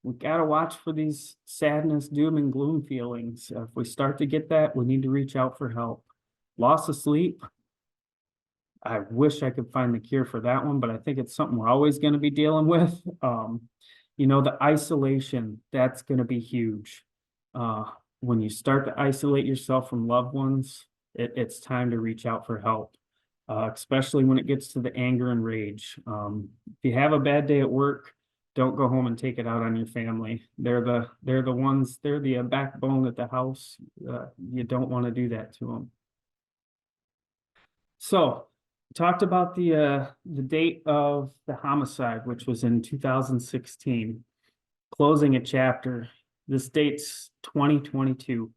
We got to watch for these sadness, doom, and gloom feelings. If we start to get that, we need to reach out for help. Loss of sleep. I wish I could find the cure for that one, but I think it's something we're always going to be dealing with. You know, the isolation, that's going to be huge. When you start to isolate yourself from loved ones, it's time to reach out for help. Especially when it gets to the anger and rage. If you have a bad day at work, don't go home and take it out on your family. They're the ones, they're the backbone at the house. You don't want to do that to them. So, talked about the date of the homicide, which was in 2016. Closing a chapter. This date's 2022.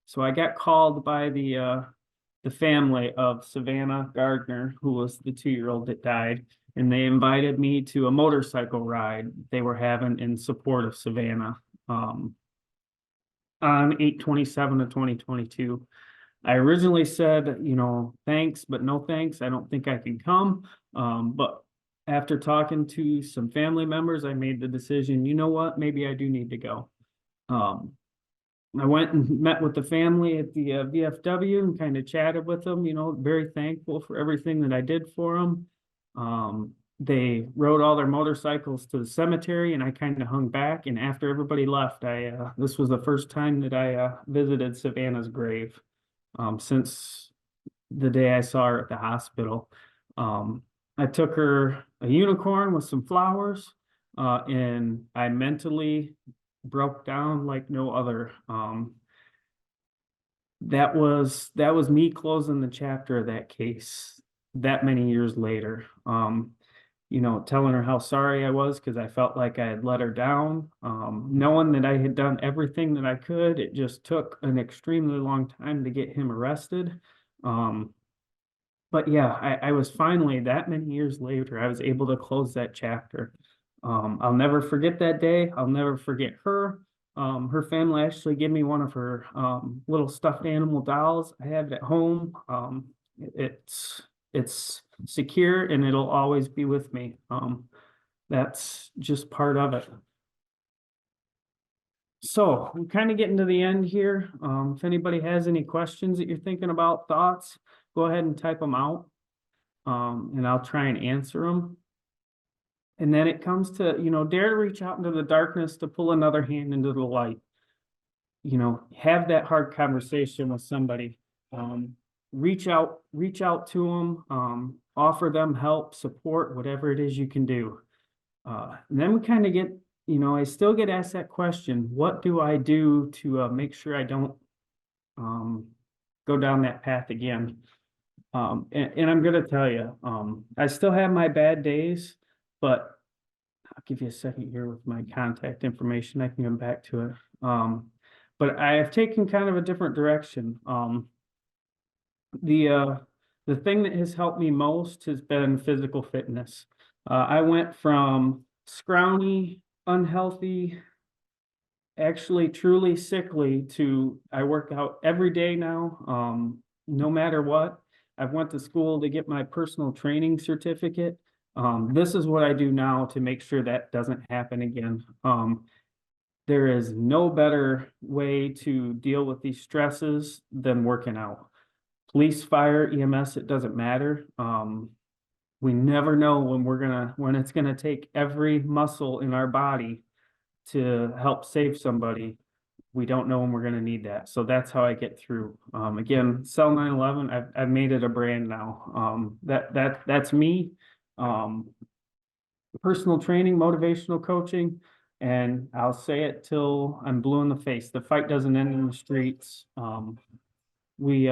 So I got called by the family of Savannah Gardner, who was the 2-year-old that died, and they invited me to a motorcycle ride they were having in support of Savannah on 8/27 of 2022. I originally said, you know, thanks, but no thanks. I don't think I can come. But after talking to some family members, I made the decision, you know what, maybe I do need to go. I went and met with the family at the VFW and kind of chatted with them, you know, very thankful for everything that I did for them. They rode all their motorcycles to the cemetery and I kind of hung back. And after everybody left, this was the first time that I visited Savannah's grave since the day I saw her at the hospital. I took her a unicorn with some flowers and I mentally broke down like no other. That was me closing the chapter of that case that many years later. You know, telling her how sorry I was because I felt like I had let her down. Knowing that I had done everything that I could, it just took an extremely long time to get him arrested. But yeah, I was finally, that many years later, I was able to close that chapter. I'll never forget that day. I'll never forget her. Her family actually gave me one of her little stuffed animal dolls. I have it at home. It's secure and it'll always be with me. That's just part of it. So we're kind of getting to the end here. If anybody has any questions that you're thinking about, thoughts, go ahead and type them out. And I'll try and answer them. And then it comes to, dare to reach out into the darkness to pull another hand into the light. Have that hard conversation with somebody. Reach out to them, offer them help, support, whatever it is you can do. And then we kind of get, I still get asked that question, what do I do to make sure I don't go down that path again? And I'm going to tell you, I still have my bad days, but I'll give you a second here with my contact information. I can come back to it. But I have taken kind of a different direction. The thing that has helped me most has been physical fitness. I went from scrawny, unhealthy, actually truly sickly to I work out every day now, no matter what. I've went to school to get my personal training certificate. This is what I do now to make sure that doesn't happen again. There is no better way to deal with these stresses than working out. Police, fire, EMS, it doesn't matter. We never know when it's gonna take every muscle in our body to help save somebody. We don't know when we're gonna need that. So that's how I get through. Again, Cell 911, I've made it a brand now. That's me. Personal training, motivational coaching, and I'll say it till I'm blue in the face. The fight doesn't end in the streets. We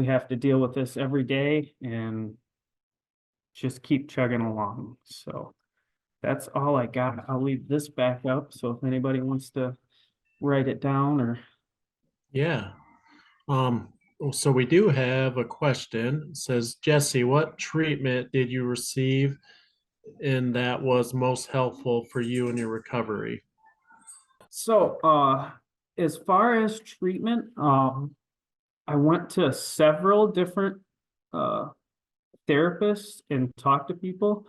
have to deal with this every day and just keep chugging along. So that's all I got. I'll leave this back up. So if anybody wants to write it down or. Yeah. So we do have a question. It says, Jesse, what treatment did you receive and that was most helpful for you in your recovery? So as far as treatment, I went to several different therapists and talked to people.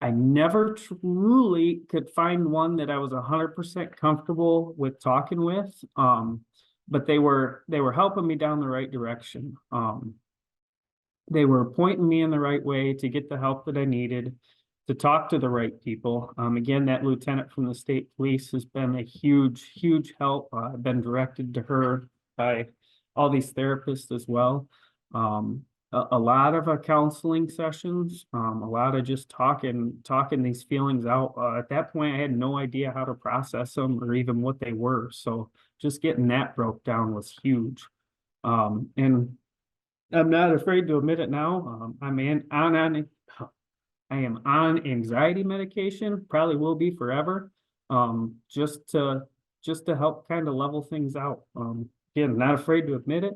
I never truly could find one that I was 100% comfortable with talking with. But they were helping me down the right direction. They were pointing me in the right way to get the help that I needed, to talk to the right people. Again, that lieutenant from the state police has been a huge, huge help. I've been directed to her by all these therapists as well. A lot of counseling sessions, a lot of just talking these feelings out. At that point, I had no idea how to process them or even what they were. So just getting that broke down was huge. And I'm not afraid to admit it now. I am on anxiety medication, probably will be forever. Just to help kind of level things out. Again, not afraid to admit it.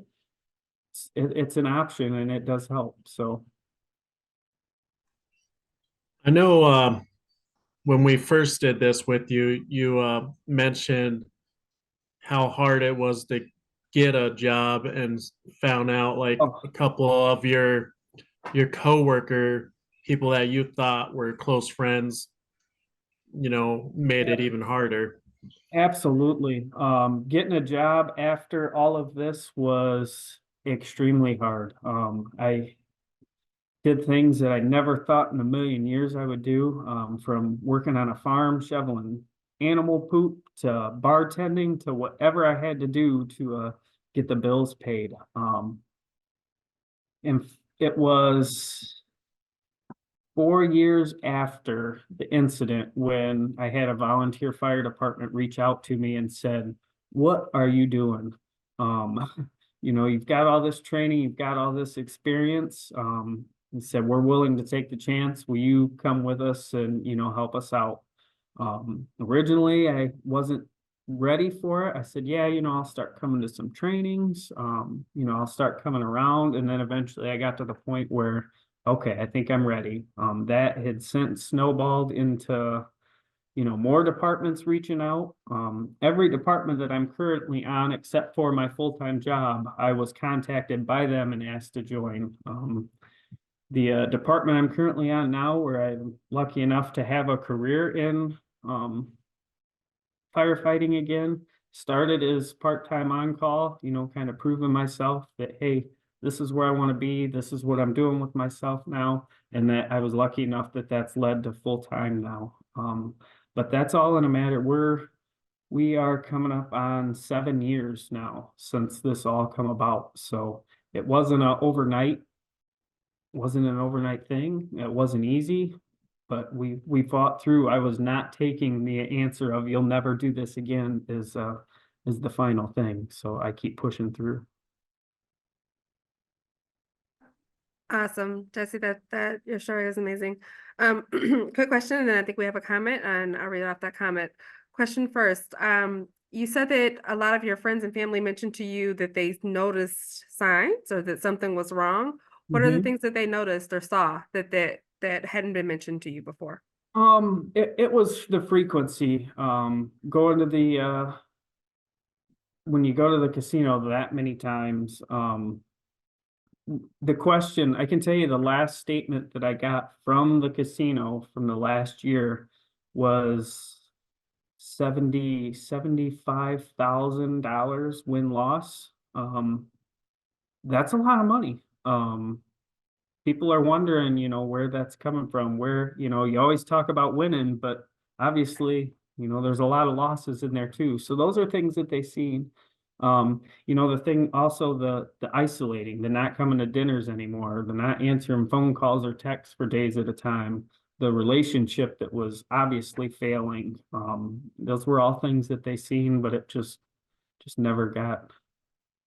It's an option and it does help. So I know when we first did this with you, you mentioned how hard it was to get a job and found out like a couple of your coworker people that you thought were close friends, made it even harder. absolutely. Getting a job after all of this was extremely hard. I did things that I never thought in a million years I would do, from working on a farm, shoveling animal poop, to bartending, to whatever I had to do to get the bills paid. And it was 4 years after the incident when I had a volunteer fire department reach out to me and said, "What are you doing? You've got all this training, you've got all this experience." He said, "We're willing to take the chance. Will you come with us and, help us out?" Originally, I wasn't ready for it. I said, "Yeah, I'll start coming to some trainings. I'll start coming around." And then eventually I got to the point where, okay, I think I'm ready. That had since snowballed into, more departments reaching out. Every department that I'm currently on, except for my full-time job, I was contacted by them and asked to join. The department I'm currently on now, where I'm lucky enough to have a career in firefighting again, started as part-time on-call, kind of proving myself that, hey, this is where I want to be, this is what I'm doing with myself now, and that I was lucky enough that that's led to full-time now. But that's all in a matter. We are coming up on 7 years now since this all come about. So it wasn't an overnight thing. It wasn't easy, but we fought through. I was not taking the answer of "you'll never do this again" is the final thing. So I keep pushing through. Awesome, Jesse, that your story is amazing. Quick question, and then I think we have a comment, and I'll read off that comment. Question first. You said that a lot of your friends and family mentioned to you that they noticed signs or that something was wrong. What are the things that they noticed or saw that hadn't been mentioned to you before? It was the frequency. Going to the when you go to the casino that many times, the question, I can tell you the last statement that I got from the casino from the last year was $75,000 win-loss. That's a lot of money. People are wondering, where that's coming from, where, you always talk about winning, but obviously, there's a lot of losses in there too. So those are things that they seen. The thing also, the isolating, the not coming to dinners anymore, the not answering phone calls or texts for days at a time, the relationship that was obviously failing. Those were all things that they seen, but it just never got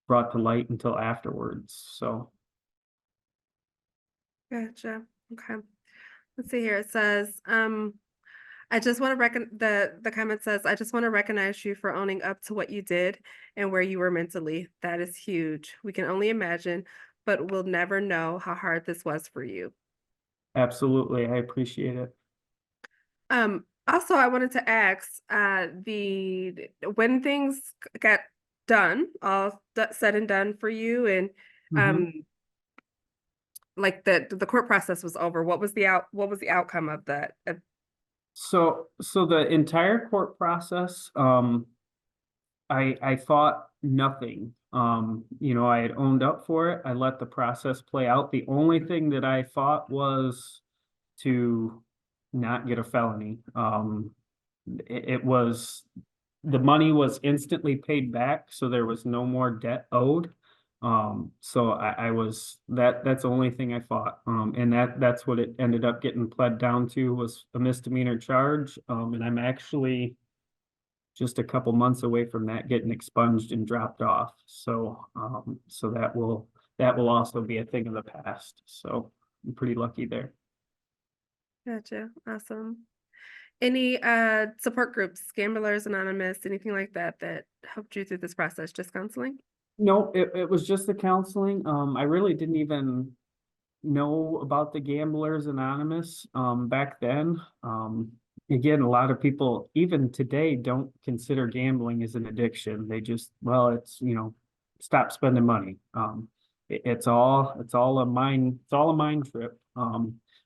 brought to light until afterwards. So Gotcha. Okay. Let's see here. It says, I just want to the comment says, I just want to recognize you for owning up to what you did and where you were mentally. That is huge. We can only imagine, but we'll never know how hard this was for you. absolutely, I appreciate it. Also, I wanted to ask, when things got done, all said and done for you, and like the court process was over, what was the outcome of that? So the entire court process, I thought nothing. I had owned up for it. I let the process play out. The only thing that I thought was to not get a felony. It was, the money was instantly paid back, so there was no more debt owed. So I was, that's the only thing I fought. And that's what it ended up getting pled down to, was a misdemeanor charge. And I'm actually just a couple months away from that getting expunged and dropped off. So so that will also be a thing of the past. So I'm pretty lucky there. Gotcha. Awesome. Any support groups, Gamblers Anonymous, anything like that helped you through this process? Just counseling? No, it was just the counseling. I really didn't even know about the Gamblers Anonymous back then. Again, a lot of people even today don't consider gambling as an addiction. They just, well, it's, stop spending money. It's all a mind trip.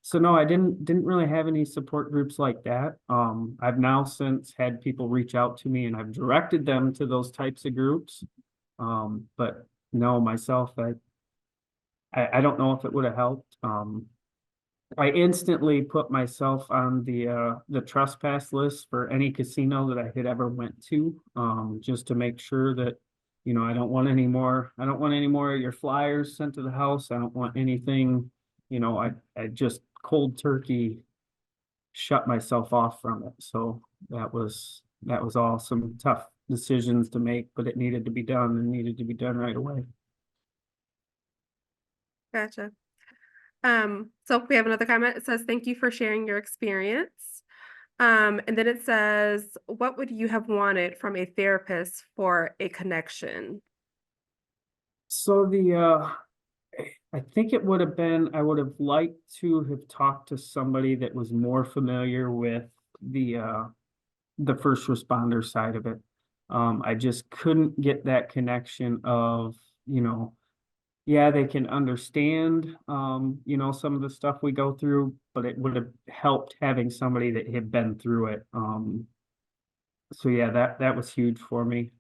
So no, I didn't really have any support groups like that. I've now since had people reach out to me and I've directed them to those types of groups. But no, myself, I don't know if it would have helped. I instantly put myself on the trespass list for any casino that I had ever went to, just to make sure that, I don't want any more of your flyers sent to the house. I don't want anything, I just cold turkey shut myself off from it. So that was all some tough decisions to make, but it needed to be done and needed to be done right away. Gotcha. So we have another comment. It says, thank you for sharing your experience. And then it says, what would you have wanted from a therapist for a connection? So I think it would have been, I would have liked to have talked to somebody that was more familiar with the first responder side of it. I just couldn't get that connection of, yeah, they can understand, you know, some of the stuff we go through, but it would have helped having somebody that had been through it. So yeah, that was huge for me.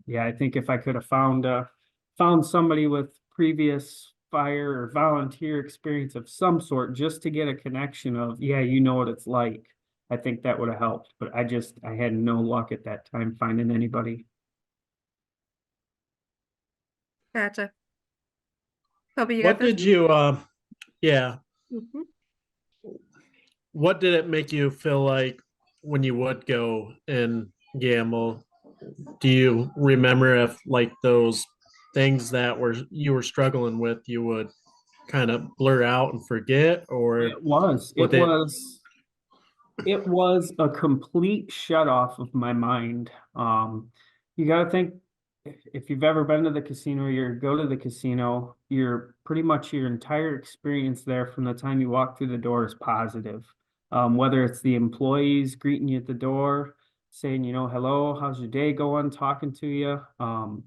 Yeah, I think if I could have found somebody with previous fire or volunteer experience of some sort, just to get a connection of, yeah, you know what it's like, I think that would have helped. But I had no luck at that time finding anybody. Gotcha. Toby, you got What this? did you yeah, Mhm. what did it make you feel like when you would go and gamble? Do you remember if like those things that were you were struggling with you would kind of blur out and forget, or It was, would it? it was a complete shut off of my mind. You got to think if you've ever been to the casino, you go to the casino, you're pretty much your entire experience there from the time you walk through the door is positive. Whether it's the employees greeting you at the door, saying, you know, hello, how's your day going, talking to you,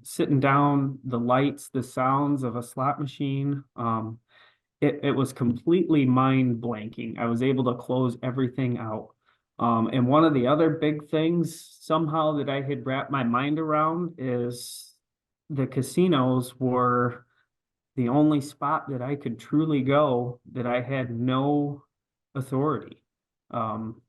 sitting down, the lights, the sounds of a slot machine. It was completely mind blanking. I was able to close everything out. And one of the other big things somehow that I had wrapped my mind around is the casinos were the only spot that I could truly go that I had no authority. Um,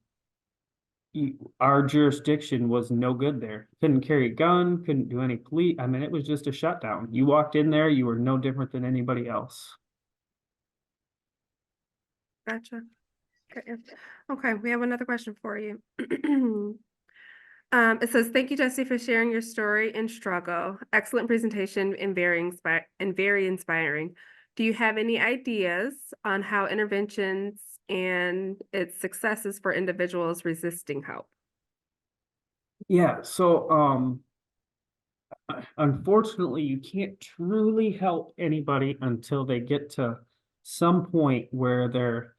our jurisdiction was no good there. Couldn't carry a gun, couldn't do any police. I mean, it was just a shutdown. You walked in there, you were no different than anybody else. Gotcha. Okay. Okay, we have another question for you. It says, "Thank you, Jesse, for sharing your story and struggle. Excellent presentation and very inspiring. Do you have any ideas on how interventions and its successes for individuals resisting help?" Yeah, so unfortunately, you can't truly help anybody until they get to some point where they're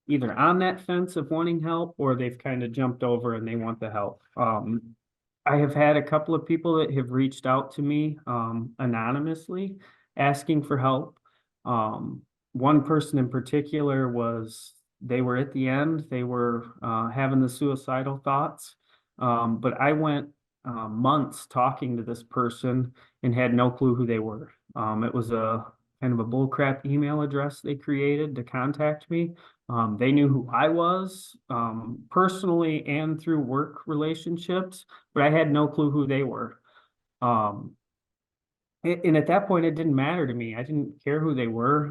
either on that fence of wanting help or they've kind of jumped over and they want the help. I have had a couple of people that have reached out to me anonymously asking for help. One person in particular they were at the end, they were having the suicidal thoughts. But I went months talking to this person and had no clue who they were. It was a kind of a bullcrap email address they created to contact me. They knew who I was personally and through work relationships, but I had no clue who they were. Um, and at that point, it didn't matter to me. I didn't care who they were.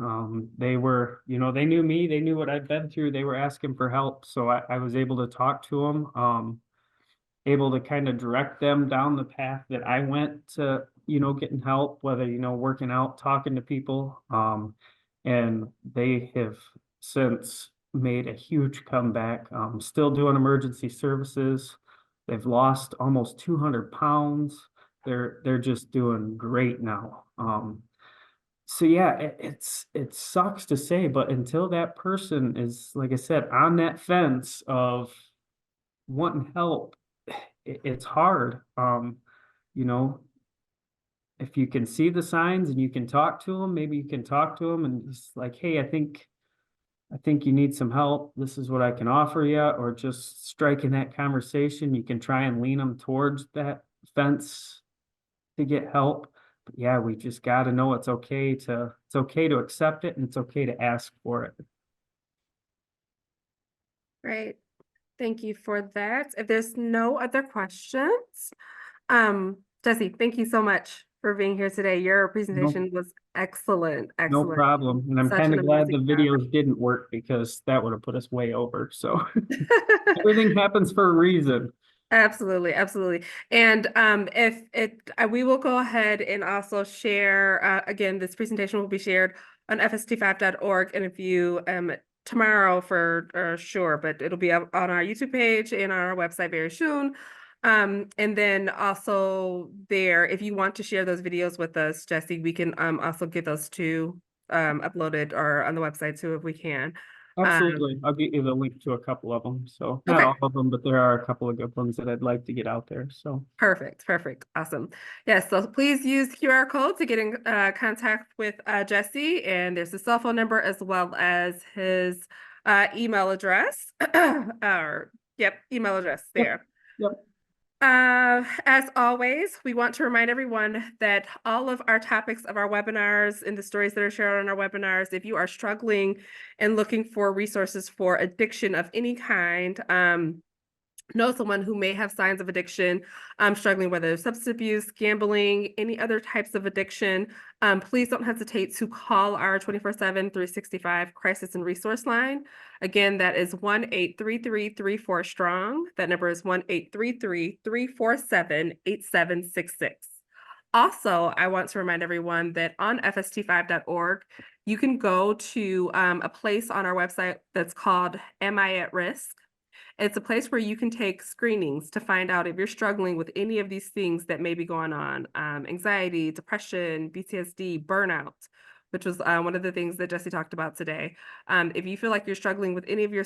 They were, you know, they knew me. They knew what I'd been through. They were asking for help. So I was able to talk to them. Able to kind of direct them down the path that I went to, you know, getting help, whether, you know, working out, talking to people. And they have since made a huge comeback, still doing emergency services. They've lost almost 200 pounds. They're just doing great now. So yeah, it sucks to say, but until that person is, like I said, on that fence of wanting help, it's hard. You know, if you can see the signs and you can talk to them, maybe you can talk to them and just like, hey, I think you need some help. This is what I can offer you, or just striking that conversation. You can try and lean them towards that fence to get help. But yeah, we just got to know it's okay to accept it and it's okay to ask for it. Great. Thank you for that. If there's no other questions, Jesse, thank you so much for being here today. Your No, presentation was excellent, no excellent. problem. And I'm Such kind an of glad the amazing job. videos didn't work because that would have put us way over. So everything happens for a reason. Absolutely, absolutely. And if it, we will go ahead and also share, again, this presentation will be shared on fst5.org. And if you, tomorrow for sure, but it'll be up on our YouTube page and on our website very soon. And then also there, if you want to share those videos with us, Jesse, we can also get those two uploaded or on the website too if we can. Absolutely. I'll get you the link to a couple of them. So not Okay. all of them, but there are a couple of good ones that I'd like to get out there. So Perfect, perfect, awesome. Yes, so please use QR code to get in contact with Jesse, and there's his cell phone number as well as his email address. Or yep, email address yep, there. yep. As always, we want to remind everyone that all of our topics of our webinars and the stories that are shared on our webinars, if you are struggling and looking for resources for addiction of any kind, know someone who may have signs of addiction, struggling whether substance abuse, gambling, any other types of addiction, please don't hesitate to call our 24/7, 365 crisis and resource line. Again, that is 1-833-34-STRONG. That number is 1-833-347-8766. Also, I want to remind everyone that on fst5.org, you can go to a place on our website that's called Am I at Risk? It's a place where you can take screenings to find out if you're struggling with any of these things that may be going on, anxiety, depression, PTSD, burnout, which was one of the things that Jesse talked about today. If you feel like you're struggling with any of your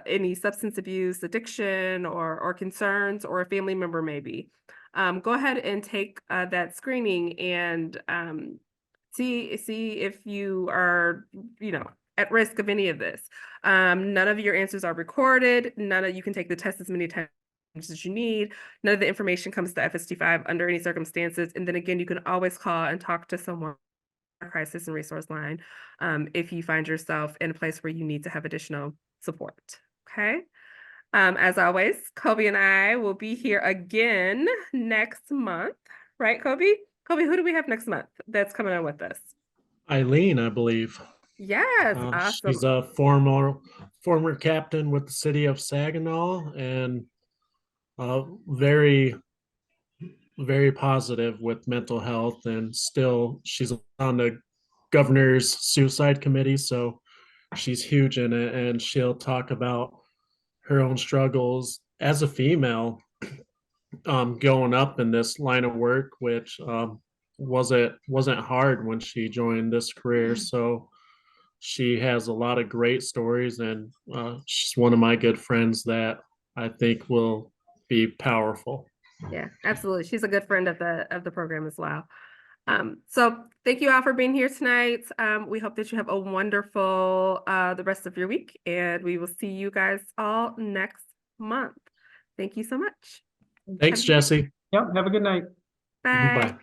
any substance abuse, addiction, or concerns, or a family member maybe, go ahead and take that screening and see if you are, at risk of any of this. None of your answers are recorded. You can take the test as many times as you need. None of the information comes to FST5 under any circumstances. And then again, you can always call and talk to someone crisis and resource line if you find yourself in a place where you need to have additional support. Okay. As always, Kobe and I will be here again next month, right, Kobe? Kobe, who do we have next month that's coming on with us? Eileen, I believe. Yes, awesome. She's a former captain with the city of Saginaw, and very, very positive with mental health, and still she's on the governor's suicide committee, so she's huge in it, and she'll talk about her own struggles as a female, going up in this line of work, which wasn't hard when she joined this career. So she has a lot of great stories, and she's one of my good friends that I think will be powerful. Yeah, absolutely. She's a good friend of the program as well. So thank you all for being here tonight. We hope that you have a wonderful the rest of your week, and we will see you guys all next month. Thank you so much. Thanks, Jesse. Yep. Have a good night. Bye. Bye.